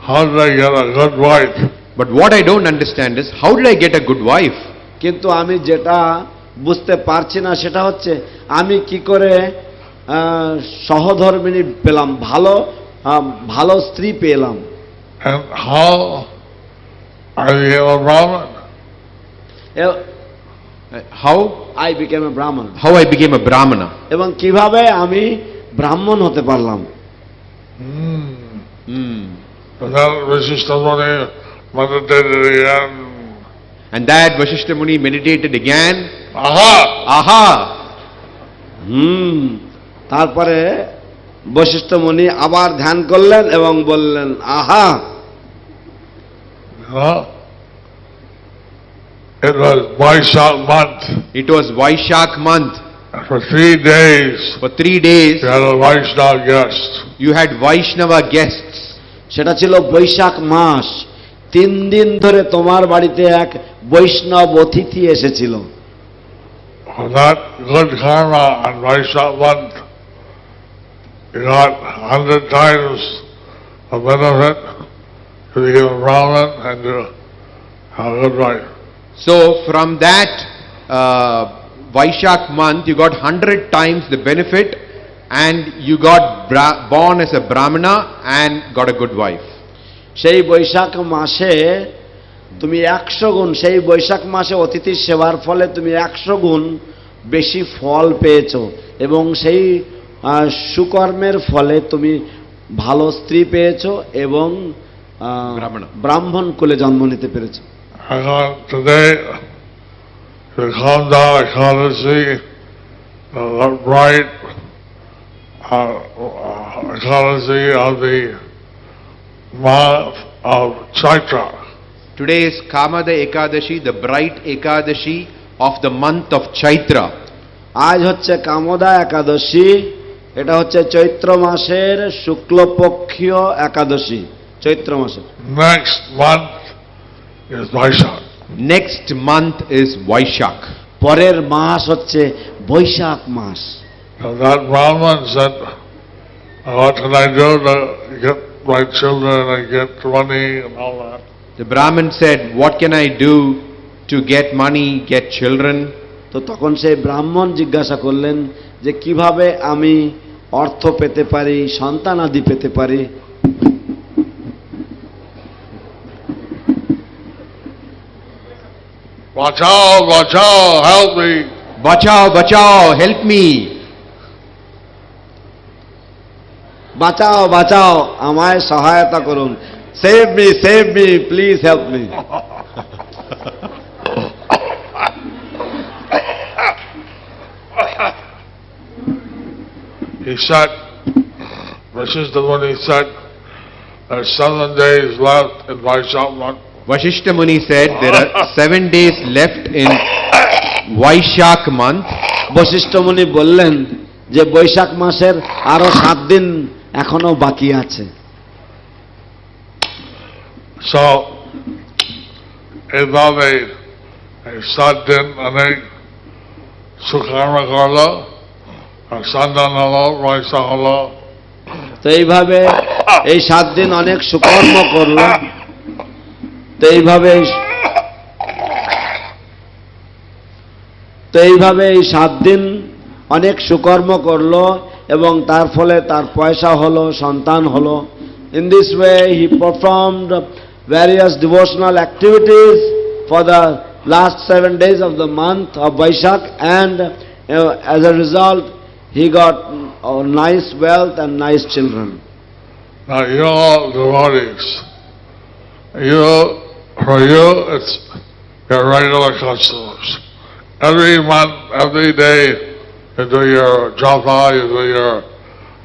how did I get a good wife? But what I don't understand is how did I get a good wife? কিন্তু আমি যেটা বুঝতে পারছি না সেটা হচ্ছে আমি কি করে সহধর্মিণী পেলাম, ভালো স্ত্রী পেলাম। And how I became a Brahmin? How I became a Brahman. I became a Brahmana. এবং কিভাবে আমি ব্রাহ্মণ হতে পারলাম। And then Vishishta Muni meditated again. And that Vasishtha Muni meditated again. Aha! Aha! তারপরে বশিষ্ঠ মুনি আবার ধ্যান করলেন এবং বললেন আহা। It was Vaishak month. It was Vaishak month. For 3 days, For 3 days you had a Vaishnava guest. you had Vaishnava guests. সেটা ছিল বৈশাখ মাস। 3 দিন ধরে তোমার বাড়িতে এক বৈষ্ণব অতিথি এসেছিল। For that good karma on Vaishak month, you got 100 times a benefit to become a Brahmin and to have a good life. So from that Vaishak month you got 100 times the benefit and you got born as a Brahmana and got a good wife. সেই বৈশাখ মাসে তুমি 100 গুণ, সেই বৈশাখ মাসে অতিথির সেবার ফলে তুমি 100 গুণ বেশি ফল পেয়েছো এবং সেই সুকর্মের ফলে তুমি ভালো স্ত্রী পেয়েছো এবং ব্রাহ্মণ কুলে জন্ম নিতে পেরেছো। Today, the Khanda Ekadasi, the bright Ekadashi of the month of Chaitra. Today is Kamada Ekadashi, the bright Ekadashi of the month of Chaitra. আজ হচ্ছে কামদা একাদশী, এটা হচ্ছে চৈত্র মাসের শুক্লপক্ষীয় একাদশী, চৈত্র মাসের। Next month is Vaishak. Next month is Vaishak. পরের মাস হচ্ছে বৈশাখ মাস। So that Brahman said, what can I do to get my children and get money and all that? The Brahmin said, what can I do to get money, get children? তো তখন সেই ব্রাহ্মণ জিজ্ঞাসা করলেন যে কিভাবে আমি অর্থ পেতে পারি, সন্তান আদি পেতে পারি। Bachao, bachao, help me. Bachao, bachao, help me. বাঁচাও বাঁচাও, আমায় সহায়তা করুন। Save me, please help me. He said, Vashishta Muni said, there's 7 days left in Vaishak month. Vashishta Muni said, there are 7 days left in Vaishak month. Vashishtha মুনি বললেন যে বৈশাখ মাসের আরো 7 দিন এখনো বাকি আছে। So, এইভাবে এই 7 দিন অনেক সুকর্ম করলো, আর সন্তান হলো, বৈশাখ হলো। তো এইভাবে এই 7 দিন অনেক সুকর্ম করলো। তো এইভাবে এই 7 দিন অনেক সুকর্ম করলো এবং তার ফলে তার পয়সা হলো, সন্তান হলো। In this way he performed various devotional activities for the last 7 days of the month of Vaishak, and as a result he got nice wealth and nice children. Now you all devotees, for you it's your regular customers. Every month, every day, you do your japa, you do your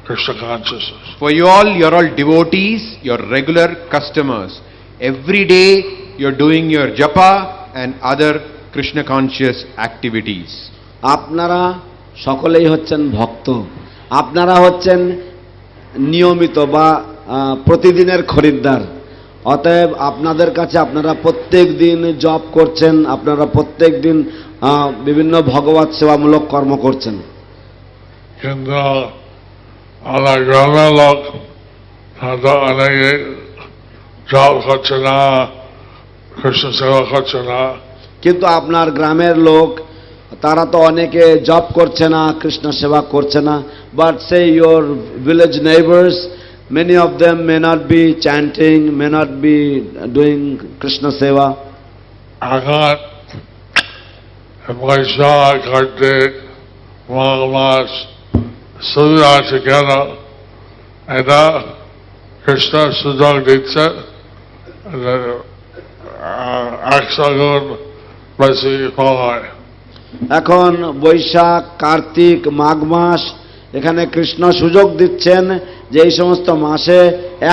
Krishna consciousness. For you all, you're all devotees, you're regular customers. Every day, you're doing your japa and other Krishna conscious activities. আপনারা সকলেই হচ্ছেন ভক্ত, আপনারা হচ্ছেন নিয়মিত বা প্রতিদিনের খরিদ্দার। অতএব আপনাদের কাছে আপনারা প্রত্যেক দিন জপ করছেন, আপনারা প্রত্যেক দিন বিভিন্ন ভগবত সেবামূলক কর্ম করছেন। কিন্তু আমার গ্রামের লোক হয়তো অনেকে জপ করছে না, কৃষ্ণ সেবা করছে না। কিন্তু আপনার গ্রামের লোক তারা তো অনেকে জপ করছে না, কৃষ্ণ সেবা করছে না। But say your village neighbours, many of them may not be chanting, may not be doing Krishna seva. এখন বৈশাখ, কার্তিক, মাঘ মাস শুরু আছে কেন? এটা কৃষ্ণ সুযোগ দিচ্ছে 100 গুণ বেশি ফল হয়। এখন বৈশাখ, কার্তিক, মাঘ মাস, এখানে কৃষ্ণ সুযোগ দিচ্ছেন যে এই সমস্ত মাসে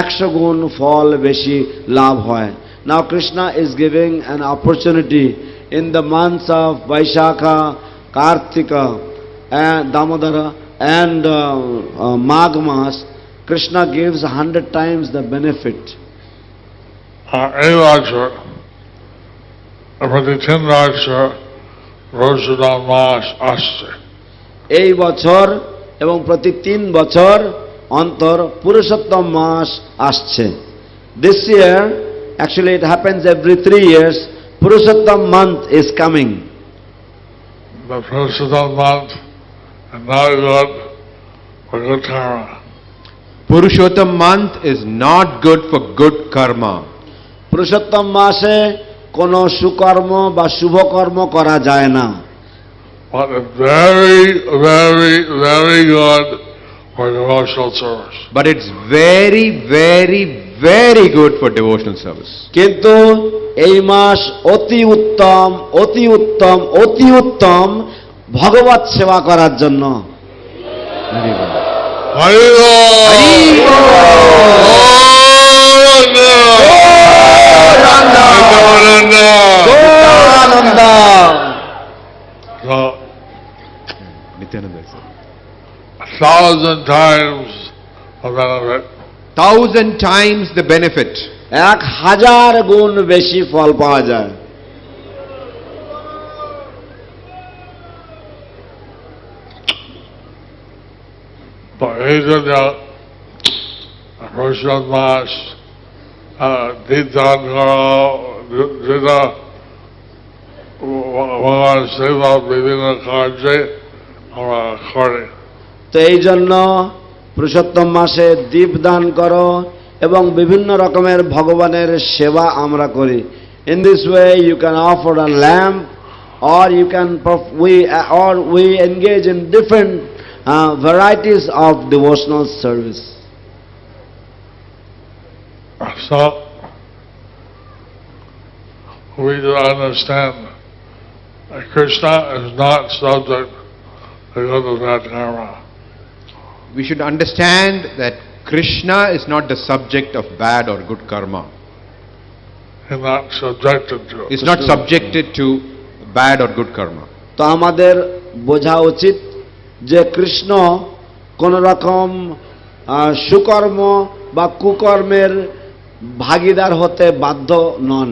100 গুণ ফল বেশি লাভ হয়। Now Krishna is giving an opportunity in the months of Vaishakha, Kartika and Damodara and Magh mas. Krishna gives 100 times the benefit. এই বছর প্রতি 3 বছর রোজদান মাস আসছে। এই বছর এবং প্রতি 3 বছর অন্তর পুরুষোত্তম মাস আসছে। This year, actually it happens every 3 years, Purushottam month is coming. The Purushottam month is not good for good karma. Purushottam month is not good for good karma. Purushottam মাসে কোনো সুকর্ম বা শুভকর্ম করা যায় না। But it's very, very, very good for devotional service. But it's very, very, very good for devotional service. কিন্তু এই মাস অতি উত্তম, অতি উত্তম, অতি উত্তম ভগবত সেবা করার জন্য। Nityananda sir. 1,000 times of benefit. 1,000 times the benefit. 1000 গুণ বেশি ফল পাওয়া যায়। তো এই জন্য প্রসাদ মাস দীপদান করা, যেটা ভগবান সেবা বিভিন্ন কার্যে আমরা করি। তো এই জন্য পুরুষোত্তম মাসে দীপদান করো এবং বিভিন্ন রকমের ভগবানের সেবা আমরা করি। In this way you can offer a lamp, or you can we engage in different varieties of devotional service. So we do understand that Krishna is not subject to good or bad karma. We should understand that Krishna is not the subject of bad or good karma. He's not subjected to it. Is not subjected to bad or good karma. তো আমাদের বোঝা উচিত যে কৃষ্ণ কোন রকম সুকর্ম বা কুকর্মের ভাগীদার হতে বাধ্য নন।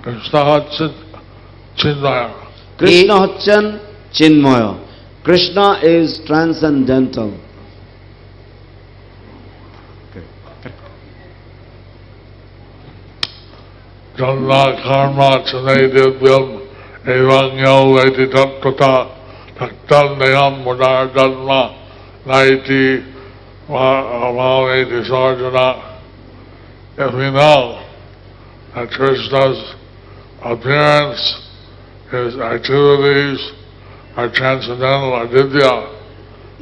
Krishna হচ্ছেন চিন্ময়। কৃষ্ণ হচ্ছেন চিন্ময়। Krishna is transcendental. জন্মা কর্মা চলাই দিব্যম এবং ইতি তত্ত্বতা ভক্তান দেহম মুদার জন্মা নাইতি ভাবেতি সর্জনা। If we know that Krishna's appearance, his activities are transcendental, are divya,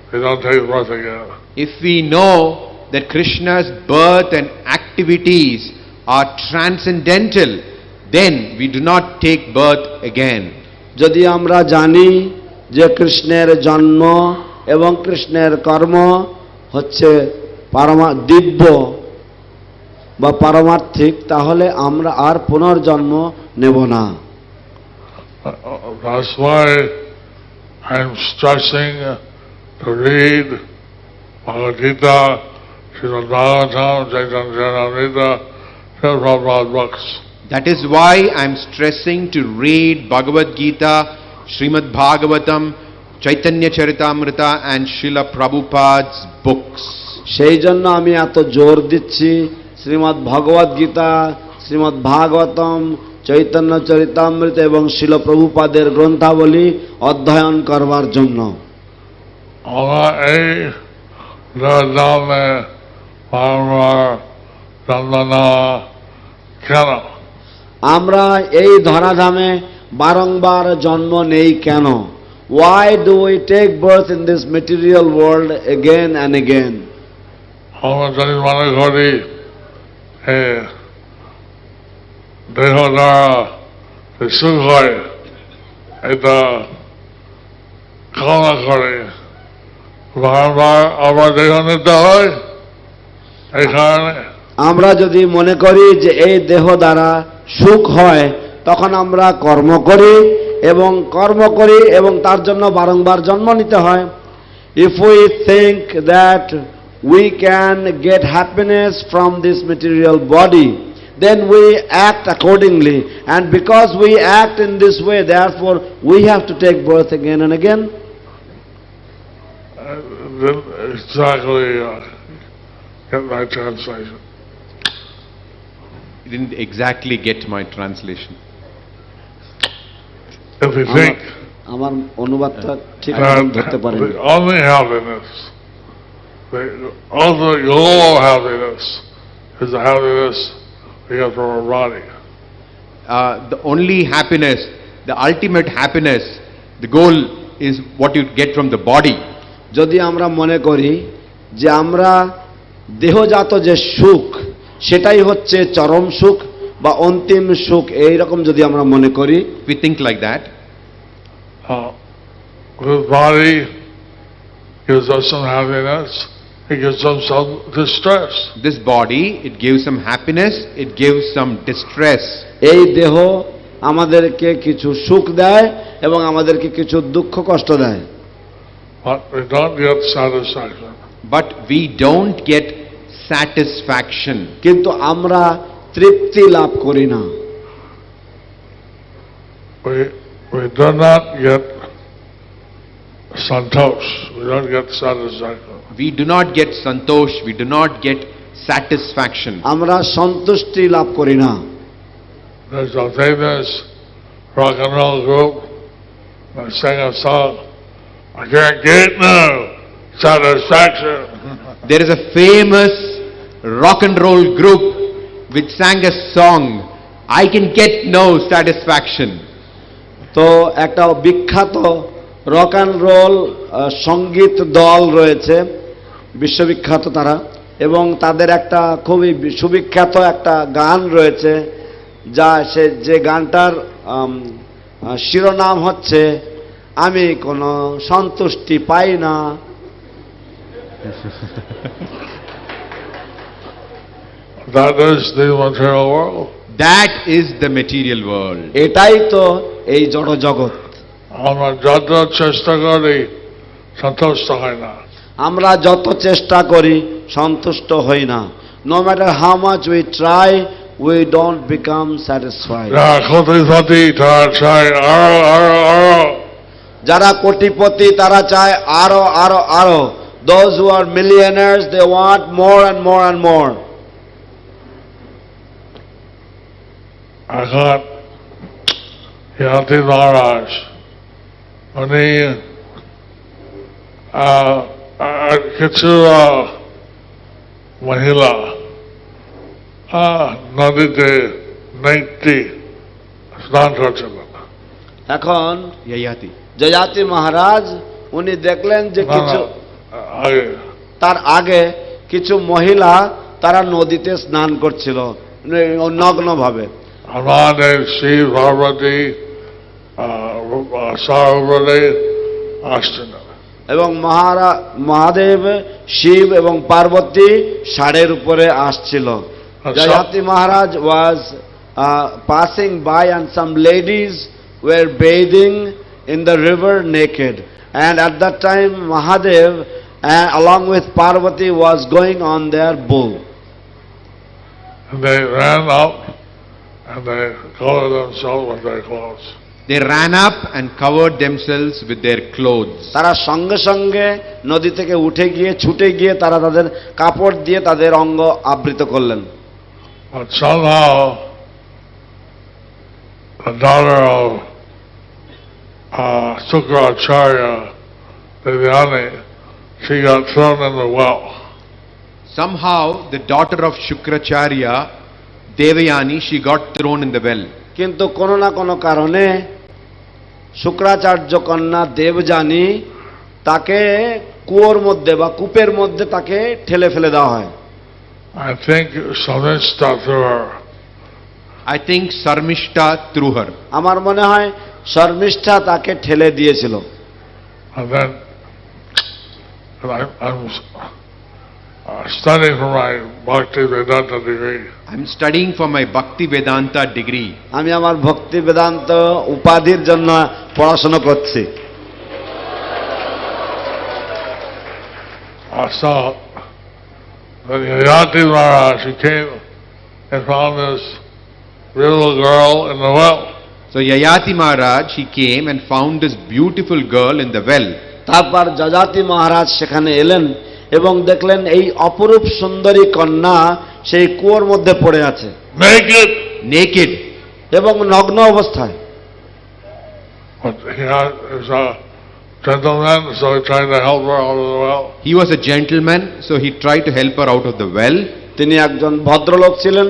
they don't take birth again. If we know that Krishna's birth and activities are transcendental, then we do not take birth again. যদি আমরা জানি যে কৃষ্ণের জন্ম এবং কৃষ্ণের কর্ম হচ্ছে দিব্য বা পারমার্থিক, তাহলে আমরা আর পুনর্জন্ম নেব না। That's why I'm stressing to read Bhagavad Gita, Srimad Bhagavatam, Chaitanya Charitamrita, Prabhupada books. That is why I am stressing to read Bhagavad Gita, Srimad Bhagavatam, Chaitanya Charitamrita and Srila Prabhupada's books. সেই জন্য আমি এত জোর দিচ্ছি শ্রীমদ্ ভগবদ গীতা, শ্রীমদ্ ভাগবতম, চৈতন্য চরিতামৃত এবং শিল প্রভুপাদের গ্রন্থাবলী অধ্যয়ন করবার জন্য। আমরা এই নামে বারবার জন্ম কেন? আমরা এই ধরাধামে বারংবার জন্ম নেই কেন? Why do we take birth in this material world again and again? আমরা যদি মনে করি দেহ দ্বারা সুখ হয়, এটা কামনা করে বারবার আবার দেহ নিতে হয়। এই কারণে আমরা যদি মনে করি যে এই দেহ দ্বারা সুখ হয়, তখন আমরা কর্ম করি এবং তার জন্য বারংবার জন্ম নিতে হয়। If we think that we can get happiness from this material body, then we act accordingly, and because we act in this way, therefore we have to take birth again and again. Exactly, get my translation. You didn't exactly get my translation. If you think আমার অনুবাদটা ঠিক ধরতে পারেন। the only happiness, the your happiness is the happiness we get from our body. The only happiness, the ultimate happiness, the goal is what you get from the body. যদি আমরা মনে করি যে আমরা দেহজাত যে সুখ সেটাই হচ্ছে চরম সুখ বা অন্তিম সুখ, এই রকম যদি আমরা মনে করি, We think like that. This body gives us some happiness, it gives us some distress. This body, it gives some happiness, it gives some distress. এই দেহ আমাদেরকে কিছু সুখ দেয় এবং আমাদেরকে কিছু দুঃখ কষ্ট দেয়। But we don't get satisfaction. But we don't get satisfaction. কিন্তু আমরা তৃপ্তি লাভ করি না। We do not get santosh. We don't get satisfaction. We do not get santosh, we do not get satisfaction. আমরা সন্তুষ্টি লাভ করি না। There's a famous rock and roll group that sang a song, I can't get no satisfaction. There is a famous rock and roll group which sang a song, I can get no satisfaction. তো একটা বিখ্যাত rock and roll সঙ্গীত দল রয়েছে, বিশ্ববিখ্যাত তারা, এবং তাদের একটা খুবই সুবিখ্যাত একটা গান রয়েছে, যে গানটার শিরোনাম হচ্ছে আমি কোনো সন্তুষ্টি পাই না। That is the material world. That is the material world. এটাই তো এই জড় জগৎ। আমরা যত চেষ্টা করি সন্তুষ্ট হয় না। আমরা যত চেষ্টা করি সন্তুষ্ট হই না। No matter how much we try, we don't become satisfied. কোটিপতি তারা চায় আরো আরো আরো। যারা কোটিপতি তারা চায় আরো আরো আরো। Those who are millionaires, they want more and more and more. এখন ইয়াতি মহারাজ উনি কিছু মহিলা নদীতে নাইটি স্নান করছিলেন। এখন Yayati. জয়াতি মহারাজ উনি দেখলেন যে কিছু তার আগে কিছু মহিলা তারা নদীতে স্নান করছিল নগ্নভাবে। আমাদের শিব পার্বতী সরোবরে আসছেন এবং মহাদেব শিব এবং পার্বতী ষাঁড়ের উপরে আসছিল। জয়াতি মহারাজ was passing by and some ladies were bathing in the river naked, and at that time Mahadev along with Parvati was going on their bull. And they ran up and they covered themselves with their clothes. They ran up and covered themselves with their clothes. তারা সঙ্গে সঙ্গে নদী থেকে উঠে গিয়ে ছুটে গিয়ে তারা তাদের কাপড় দিয়ে তাদের অঙ্গ আবৃত করলেন। But somehow the daughter of Sukracharya, Devyani, she got thrown in the well. Somehow the daughter of Shukracharya, Devayani, she got thrown in the well. কিন্তু কোনো না কোনো কারণে শুক্রাচার্য কন্যা দেবযানী তাকে কুয়োর মধ্যে বা কূপের মধ্যে তাকে ঠেলে ফেলে দেওয়া হয়। I think Samishta threw her. I think Sarmishta threw her. আমার মনে হয় শর্মিষ্ঠা তাকে ঠেলে দিয়েছিল। And then I'm studying for my Bhakti Vedanta degree. I'm studying for my Bhakti Vedanta degree. আমি আমার ভক্তি বেদান্ত উপাধির জন্য পড়াশোনা করছি। I saw that Yayati Maharaj, he came and found this little girl in the well. So Yayati Maharaj, he came and found this beautiful girl in the well. তারপর যজাতি মহারাজ সেখানে এলেন এবং দেখলেন এই অপরূপ সুন্দরী কন্যা সেই কুয়োর মধ্যে পড়ে আছে, Naked. এবং নগ্ন অবস্থায়। But he was a gentleman, so he tried to help her out of the well. He was a gentleman, so he tried to help her out of the well. তিনি একজন ভদ্রলোক ছিলেন,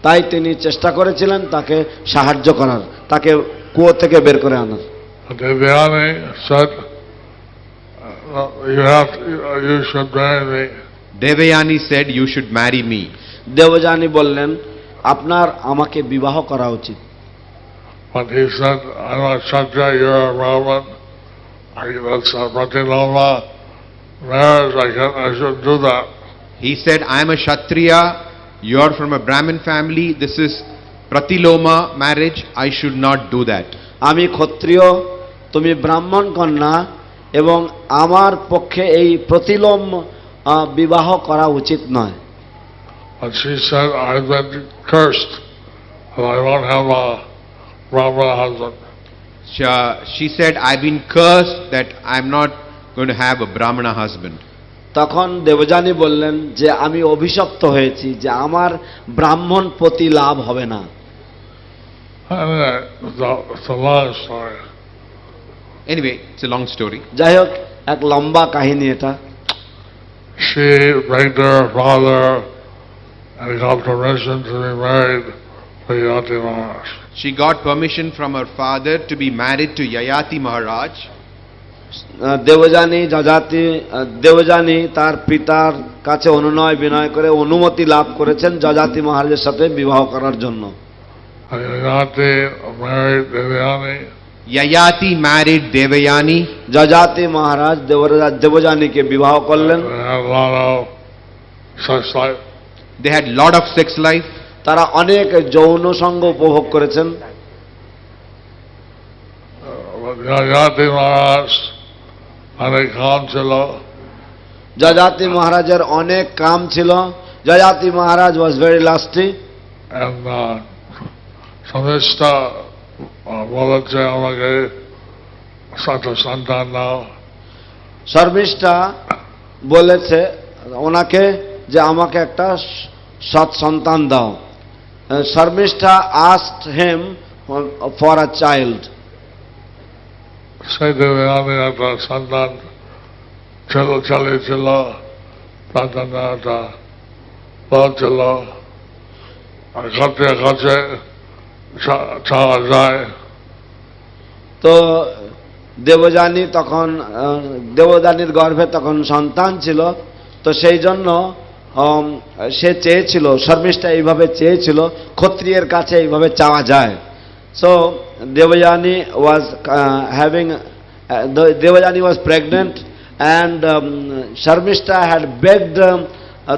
তাই তিনি চেষ্টা করেছিলেন তাকে সাহায্য করার, তাকে কুয়ো থেকে বের করে আনার। Devyani said, you should marry me. Devayani said, you should marry me. Debjani বললেন আপনার আমাকে বিবাহ করা উচিত। But he said, I'm not Kshatriya, you're a Brahmin. That's Pratiloma. marriage, I shouldn't do that. He said, I am a Kshatriya, you are from a Brahmin family, this is Pratiloma marriage, I should not do that. আমি ক্ষত্রিয়, তুমি ব্রাহ্মণ কন্যা, এবং আমার পক্ষে এই প্রতিলোম বিবাহ করা উচিত নয়। But she said, I've been cursed, and I won't have a Brahmana husband. She said, I've been cursed that I'm not going to have a Brahmana husband. তখন দেবযানী বললেন যে আমি অভিশপ্ত হয়েছি যে আমার ব্রাহ্মণ পতি লাভ হবে না। Anyway, it's a long story. Anyway, it's a long story. যাই হোক, এক লম্বা কাহিনী এটা। She begged her father and got permission to be married to Yati Maharaj. She got permission from her father to be married to Yayati Maharaj. Debjani তার পিতার কাছে অনুনয় বিনয় করে অনুমতি লাভ করেছেন যজাতি মহারাজের সাথে বিবাহ করার জন্য। Yayati married Devayani. যজাতি মহারাজ দেবযানীকে বিবাহ করলেন। They had lot of sex life. তারা অনেক যৌন সঙ্গ উপভোগ করেছেন। Yayati Maharaj অনেক কাম ছিল। যজাতি মহারাজের অনেক কাম ছিল। যজাতি মহারাজ ওয়াজ ভেরি লাস্টি। শর্মিষ্ঠা বলেছে আমাকে সন্তান দাও। শর্মিষ্ঠা বলেছে ওনাকে যে আমাকে একটা সৎ সন্তান দাও। Sharmistha asked him for a child. সেই দেবযানী একটা সন্তান চালিয়েছিল, তার জন্য একটা বলছিল আর কাছে কাছে ছাড়া যায়। তো দেবযানী তখন দেবযানীর গর্ভে তখন সন্তান ছিল, তো সেই জন্য সে চেয়েছিল, শর্মিষ্ঠা এইভাবে চেয়েছিল, ক্ষত্রিয়ের কাছে এইভাবে চাওয়া যায়। So Devyani was Devajani was pregnant, and Sharmishta had begged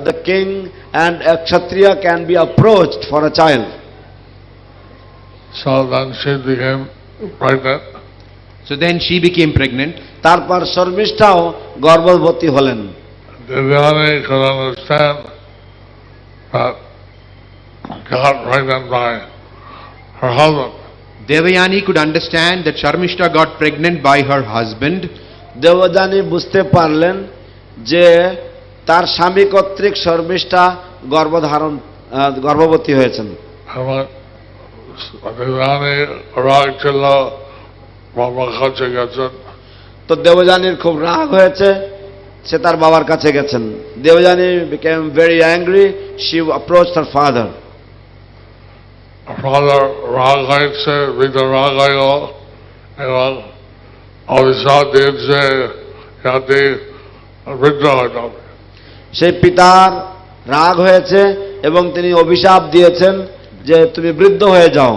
the king, and a Kshatriya can be approached for a child. So then she became pregnant. So then she became pregnant. তারপর শর্মিষ্ঠাও গর্ভবতী হলেন। Devajani could understand that got pregnant by her husband. Devayani could understand that Sharmishta got pregnant by her husband. Debjani বুঝতে পারলেন যে তার স্বামী কর্তৃক শর্মিষ্ঠা গর্ভবতী হয়েছেন। দেবযানী রাগ ছিল, বাবার কাছে গেছেন। তো দেবযানীর খুব রাগ হয়েছে, সে তার বাবার কাছে গেছেন। Debjani became very angry. She approached her father. Father রাগ হয়েছে, ভিতর রাগ হইল এবং অভিশাপ দিয়েছে যাতে বৃদ্ধ হয়ে যাবে। সেই পিতার রাগ হয়েছে এবং তিনি অভিশাপ দিয়েছেন যে তুমি বৃদ্ধ হয়ে যাও।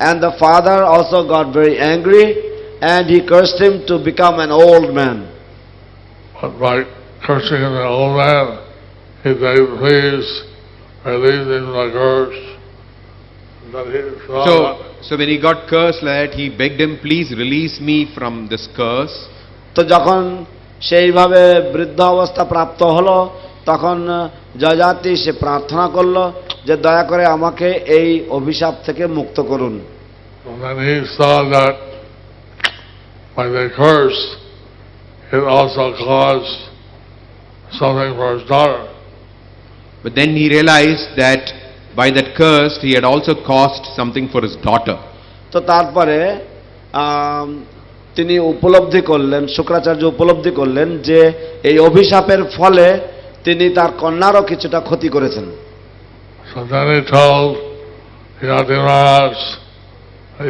And the father also got very angry and he cursed him to become an old man. But by cursing him an old man, he said, please release him from the curse. So when he got cursed like that, he begged him, please release me from this curse. তো যখন সেইভাবে বৃদ্ধ অবস্থা প্রাপ্ত হলো, তখন যজাতি সে প্রার্থনা করলো যে দয়া করে আমাকে এই অভিশাপ থেকে মুক্ত করুন। And then he saw that by the curse, it also caused something for his daughter. But then he realized that by that curse, he had also caused something for his daughter. তো তারপরে তিনি উপলব্ধি করলেন, শুক্রাচার্য উপলব্ধি করলেন যে এই অভিশাপের ফলে তিনি তার কন্যারও কিছুটা ক্ষতি করেছেন। So then he told Yati Maharaj,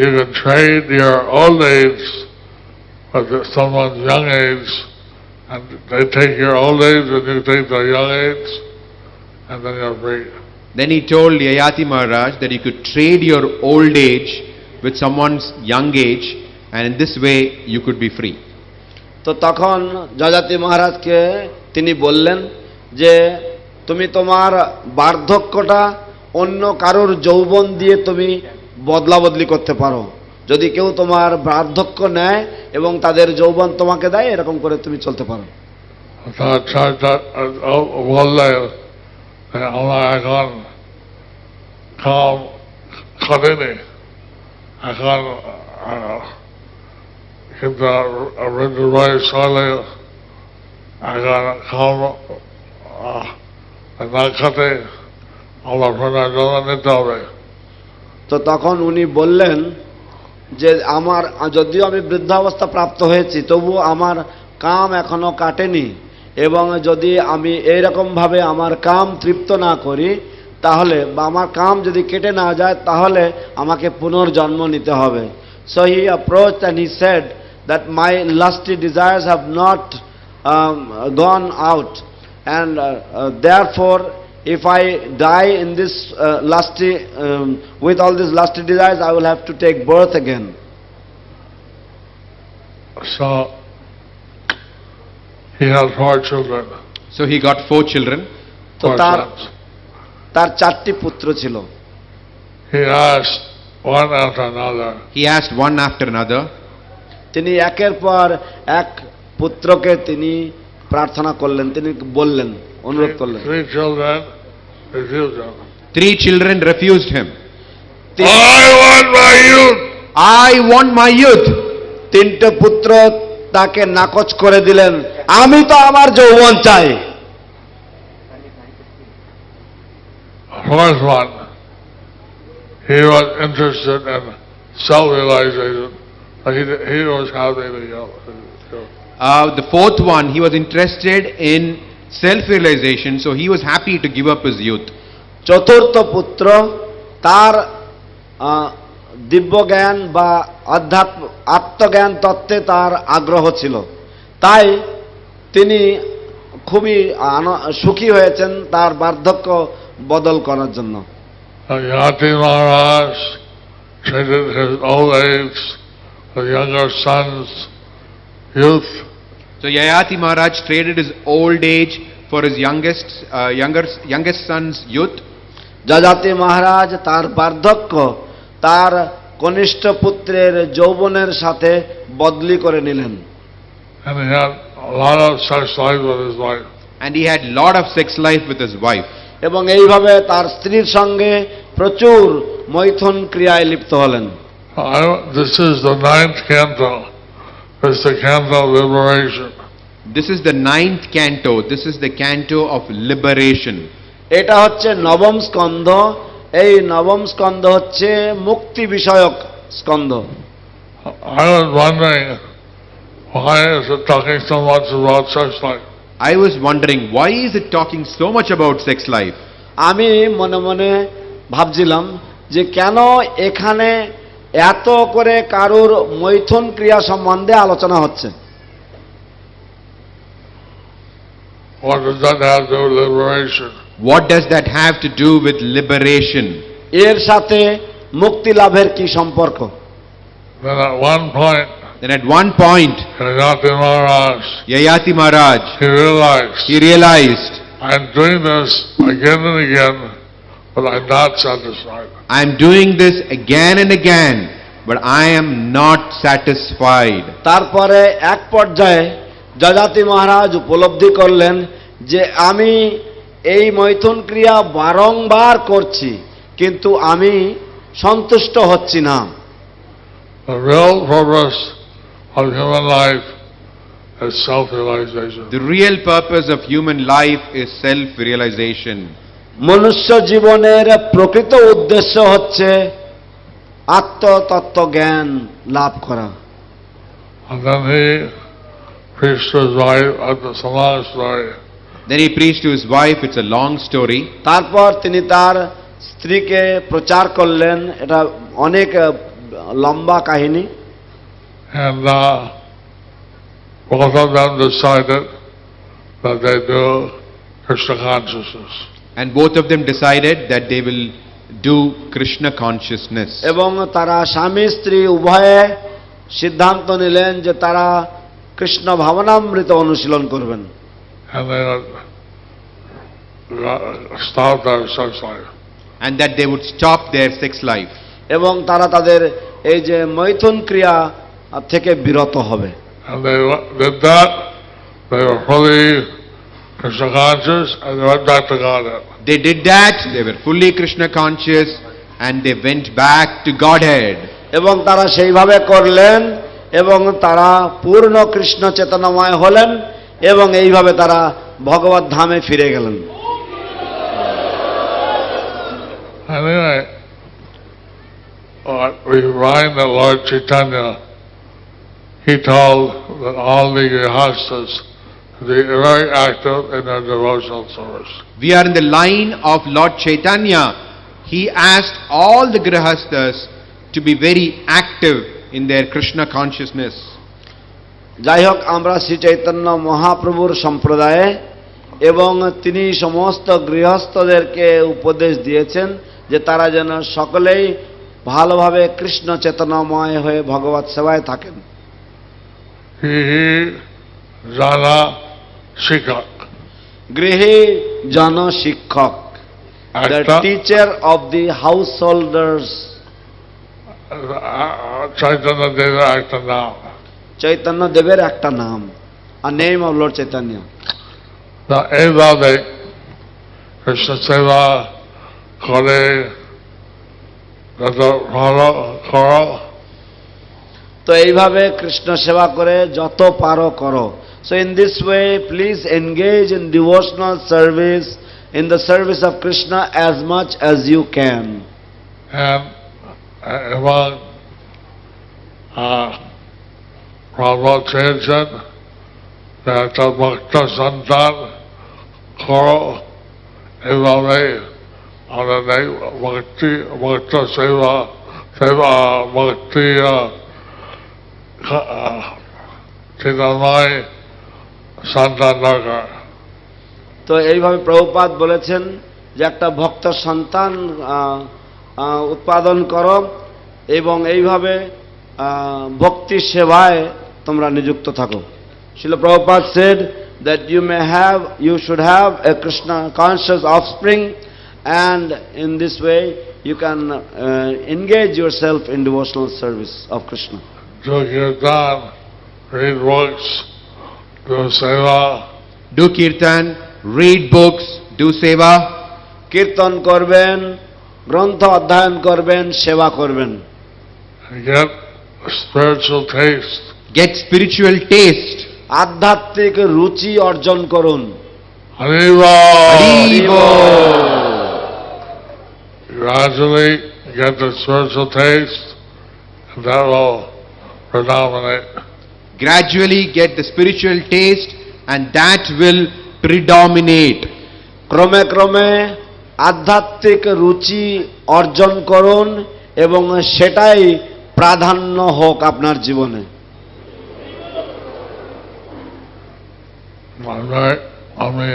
you can trade your old age with someone's young age, and they take your old age and you take their young age, and then you're free. Then he told Yayati Maharaj that you could trade your old age with someone's young age, and in this way you could be free. তো তখন যযাতি মহারাজকে তিনি বললেন যে তুমি তোমার বার্ধক্যটা অন্য কারোর যৌবন দিয়ে তুমি বদলা বদলি করতে পারো। যদি কেউ তোমার বার্ধক্য নেয় এবং তাদের যৌবন তোমাকে দেয়, এরকম করে তুমি চলতে পারো। বললে আমরা এখন খাম খাটেনি, এখন কিন্তু ঋতুর বয়স হলে এখন খাম না খাটে আমরা ফোনের জন্য নিতে হবে। তো তখন উনি বললেন যে আমার যদিও আমি বৃদ্ধাবস্থা প্রাপ্ত হয়েছি, তবুও আমার কাম এখনো কাটেনি, এবং যদি আমি এইরকমভাবে আমার কাম তৃপ্ত না করি, তাহলে বা আমার কাম যদি কেটে না যায়, তাহলে আমাকে পুনর্জন্ম নিতে হবে। So he approached and he said that my lusty desires have not gone out, and therefore if I die in this lusty with all these lusty desires, I will have to take birth again. So he had 4 children. So he got 4 children. তো তার 4টি পুত্র ছিল। He asked one after another. He asked one after another. তিনি একের পর এক পুত্রকে তিনি প্রার্থনা করলেন, তিনি বললেন, অনুরোধ করলেন। 3 children refused him. 3 children refused him. I want my youth. I want my youth. 3টে পুত্র তাকে নাকচ করে দিলেন, আমি তো আমার যৌবন চাই। First one, he was interested in self-realization. He was happy to go. The 4th one, he was interested in self-realization, so he was happy to give up his youth. চতুর্থ পুত্র, তার দিব্য জ্ঞান বা আত্মজ্ঞান তত্ত্বে তার আগ্রহ ছিল, তাই তিনি খুবই সুখী হয়েছেন তার বার্ধক্য বদল করার জন্য। Yati Maharaj treated his old age, the younger son's youth. So Yayati Maharaj traded his old age for his youngest son's youth. Yayati মহারাজ তার বার্ধক্য তার কনিষ্ঠ পুত্রের যৌবনের সাথে বদলি করে নিলেন। And he had a lot of sex life with his wife. And he had lot of sex life with his wife. এবং এইভাবে তার স্ত্রীর সঙ্গে প্রচুর মৈথুন ক্রিয়ায় লিপ্ত হলেন। This is the 9th canto. It's the canto of liberation. This is the 9th canto. This is the canto of liberation. এটা হচ্ছে নবম স্কন্ধ। এই নবম স্কন্ধ হচ্ছে মুক্তি বিষয়ক স্কন্ধ। I was wondering, why is it talking so much about sex life? I was wondering, why is it talking so much about sex life? আমি মনে মনে ভাবছিলাম যে কেন এখানে এত করে কারুর মৈথুন ক্রিয়া সম্বন্ধে আলোচনা হচ্ছে। What does that have to do with liberation? What does that have to do with liberation? এর সাথে মুক্তি লাভের কি সম্পর্ক? Then at one point, Then at one point, Yayati Maharaj, he realized, I'm doing this again and again, but I'm not satisfied. I'm doing this again and again, but I am not satisfied. তারপরে এক পর্যায়ে যযাতি মহারাজ উপলব্ধি করলেন যে আমি এই মৈথুন ক্রিয়া বারংবার করছি, কিন্তু আমি সন্তুষ্ট হচ্ছি না। The real purpose of human life is self-realization. The real purpose of human life is self-realization. মনুষ্য জীবনের প্রকৃত উদ্দেশ্য হচ্ছে আত্মতত্ত্ব জ্ঞান লাভ করা। And then he preached to his wife at the Samaj story. Then he preached to his wife. It's a long story. তারপর তিনি তার স্ত্রীকে প্রচার করলেন, এটা অনেক লম্বা কাহিনী। And both of them decided that they do Krishna consciousness. And both of them decided that they will do Krishna consciousness. এবং তারা স্বামী স্ত্রী উভয়ে সিদ্ধান্ত নিলেন যে তারা কৃষ্ণ ভাবনামৃত অনুশীলন করবেন। and they would stop their sex life. and that they would stop their sex life. এবং তারা তাদের এই যে মৈথুন ক্রিয়া থেকে বিরত হবে। And they did that, they were fully Krishna conscious, and they went back to Godhead. They did that, they were fully Krishna conscious, and they went back to Godhead. এবং তারা সেইভাবে করলেন এবং তারা পূর্ণ কৃষ্ণ চেতনাময় হলেন এবং এইভাবে তারা ভগবত ধামে ফিরে গেলেন। Anyway, we find that Lord Chaitanya, he told that all the grihastas to be very active in their devotional service. We are in the line of Lord Chaitanya. He asked all the grihasthas to be very active in their Krishna consciousness. যাই হোক, আমরা শ্রী চৈতন্য মহাপ্রভুর সম্প্রদায়ে এবং তিনি সমস্ত গৃহস্থদেরকে উপদেশ দিয়েছেন যে তারা যেন সকলেই ভালোভাবে কৃষ্ণ চেতনাময় হয়ে ভগবত সেবায় থাকেন। Jana Shikak. গৃহী জন শিক্ষক, the teacher of the householders. Chaitanya Deva একটা নাম। চৈতন্য দেবের একটা নাম, a name of Lord Chaitanya. তা এইভাবে কৃষ্ণ সেবা করে যত ভালো করো, তো এইভাবে কৃষ্ণ সেবা করে যত পারো করো। So in this way, please engage in devotional service, in the service of Krishna as much as you can. এবং প্রভু চেয়েছেন একটা ভক্ত সন্তান করো, এইভাবে আমাদের ভক্ত সেবা ভক্তি চিন্তাময় সন্তান দরকার। তো এইভাবে প্রভুপাদ বলেছেন যে একটা ভক্ত সন্তান উৎপাদন করো এবং এইভাবে ভক্তি সেবায় তোমরা নিযুক্ত থাকো। Srila Prabhupada said that you should have a Krishna conscious offspring, and in this way you can engage yourself in devotional service of Krishna. Do kirtan, read books, do seva. Do kirtan, read books, do seva. কীর্তন করবেন, গ্রন্থ অধ্যয়ন করবেন, সেবা করবেন। Get spiritual taste. Get spiritual taste. আধ্যাত্মিক রুচি অর্জন করুন। Haribo. Haribo. Gradually get the spiritual taste, and that will predominate. Gradually get the spiritual taste, and that will predominate. ক্রমে ক্রমে আধ্যাত্মিক রুচি অর্জন করুন এবং সেটাই প্রাধান্য হোক আপনার জীবনে। আমি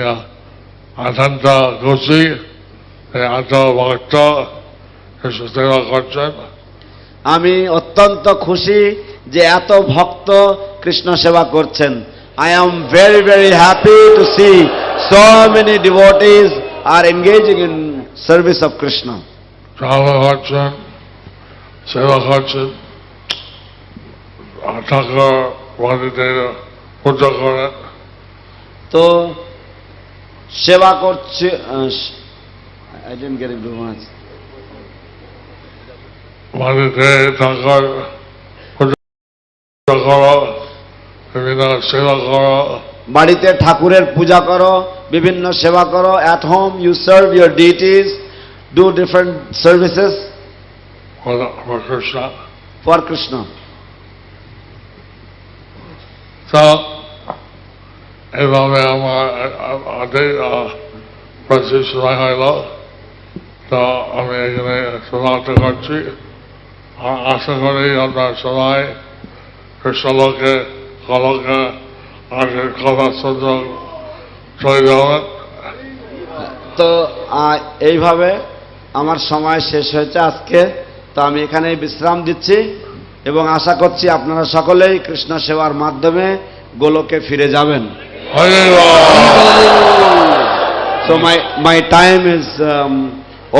অত্যন্ত খুশি এত ভক্ত কৃষ্ণ সেবা করছেন। আমি অত্যন্ত খুশি যে এত ভক্ত কৃষ্ণ সেবা করছেন। I am very, very happy to see so many devotees are engaging in service of Krishna. সেবা করছেন, সেবা করছেন, ঠাকুর বাড়িতে পূজা করেন। তো সেবা করছে, I didn't get it too much. বাড়িতে ঠাকুর পূজা করো, বিভিন্ন সেবা করো। বাড়িতে ঠাকুরের পূজা করো, বিভিন্ন সেবা করো। At home you serve your deities, do different services for Krishna. for Krishna. So এইভাবে আমাদের বেশি সময় হইল, তো আমি এখানে সমাপ্ত করছি। আশা করি আমরা সবাই কৃষ্ণলোকে কলকে আগে করার সুযোগ তৈরি হবেন। তো এইভাবে আমার সময় শেষ হয়েছে আজকে, তো আমি এখানেই বিশ্রাম দিচ্ছি এবং আশা করছি আপনারা সকলেই কৃষ্ণ সেবার মাধ্যমে গোলকে ফিরে যাবেন। Hare Rama. So my time is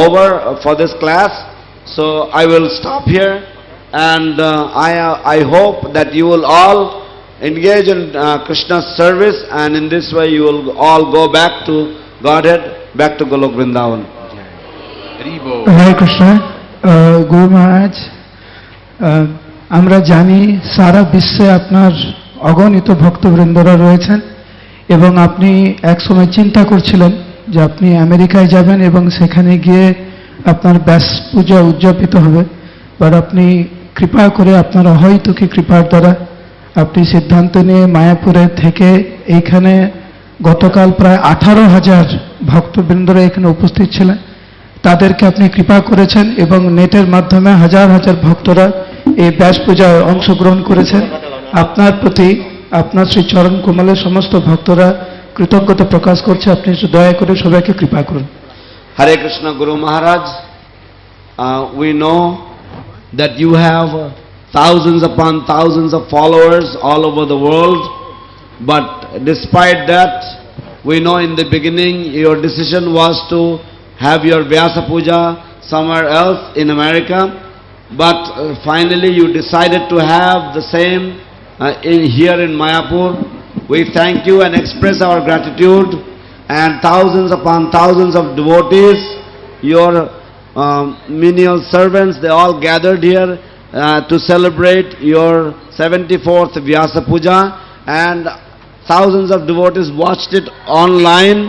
over for this class, so I will stop here, and I hope that you will all engage in Krishna's service, and in this way you will all go back to Godhead, back to Golok Vrindavan. হরে কৃষ্ণ। গুরু মহারাজ, আমরা জানি সারা বিশ্বে আপনার অগণিত ভক্তবৃন্দরা রয়েছেন এবং আপনি একসময় চিন্তা করছিলেন যে আপনি আমেরিকায় যাবেন এবং সেখানে গিয়ে আপনার ব্যাস পূজা উদযাপিত হবে, বাট আপনি কৃপা করে আপনার অহৈতুকী কৃপার দ্বারা আপনি সিদ্ধান্ত নিয়ে মায়াপুরে থেকে এইখানে গতকাল প্রায় 18,000 ভক্তবৃন্দরা এখানে উপস্থিত ছিলেন, তাদেরকে আপনি কৃপা করেছেন এবং নেটের মাধ্যমে হাজার হাজার ভক্তরা এই ব্যাস পূজায় অংশগ্রহণ করেছেন। আপনার প্রতি আপনার শ্রী চরণ কমলের সমস্ত ভক্তরা কৃতজ্ঞতা প্রকাশ করছে, আপনি দয়া করে সবাইকে কৃপা করুন। Hare Krishna Guru Maharaj, we know that you have thousands upon thousands of followers all over the world, but despite that, we know in the beginning your decision was to have your Vyasa Puja somewhere else in America, but finally you decided to have the same here in Mayapur. We thank you and express our gratitude, and thousands upon thousands of devotees, your menial servants, they all gathered here to celebrate your 74th Vyasa Puja, and thousands of devotees watched it online.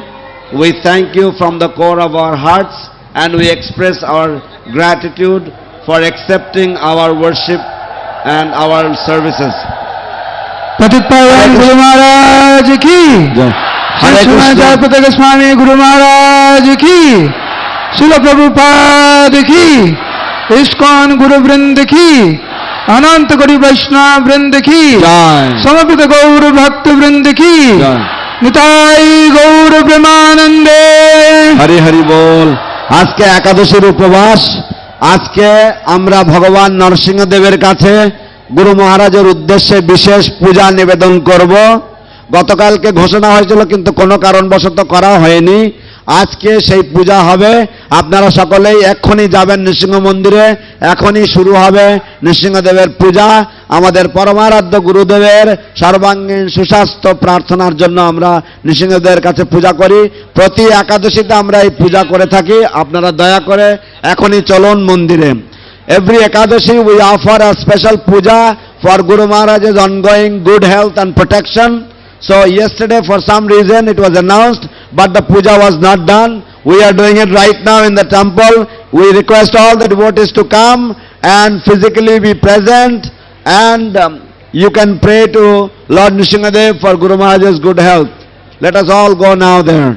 We thank you from the core of our hearts, and we express our gratitude for accepting our worship and our services. पतित पावन गुरु महाराज की हरे कृष्ण। जयपत स्वामी गुरु महाराज की, शिल प्रभुपाद की, ISKCON गुरु वृंद की, अनंत गौरी वैष्णव वृंद की, समर्पित गौर भक्त वृंद की, निताई गौर प्रेमानंदे। हरि हरि बोल। আজকে একাদশীর উপবাস, আজকে আমরা ভগবান নরসিংহদেবের কাছে গুরু মহারাজের উদ্দেশ্যে বিশেষ পূজা নিবেদন করব। গতকালকে ঘোষণা হয়েছিল কিন্তু কোনো কারণবশত করা হয়নি, আজকে সেই পূজা হবে। আপনারা সকলেই এক্ষুনি যাবেন নৃসিংহ মন্দিরে, এখনই শুরু হবে নৃসিংহদেবের পূজা। আমাদের পরমারাধ্য গুরুদেবের সর্বাঙ্গীন সুস্বাস্থ্য প্রার্থনার জন্য আমরা নৃসিংহদেবের কাছে পূজা করি। প্রতি একাদশীতে আমরা এই পূজা করে থাকি, আপনারা দয়া করে এখনই চলুন মন্দিরে। Every Ekadashi we offer a special puja for Guru Maharaj's ongoing good health and protection. So yesterday for some reason it was announced, but the puja was not done. We are doing it right now in the temple. We request all the devotees to come and physically be present, and you can pray to Lord Nrsimhadev for Guru Maharaj's good health. Let us all go now there.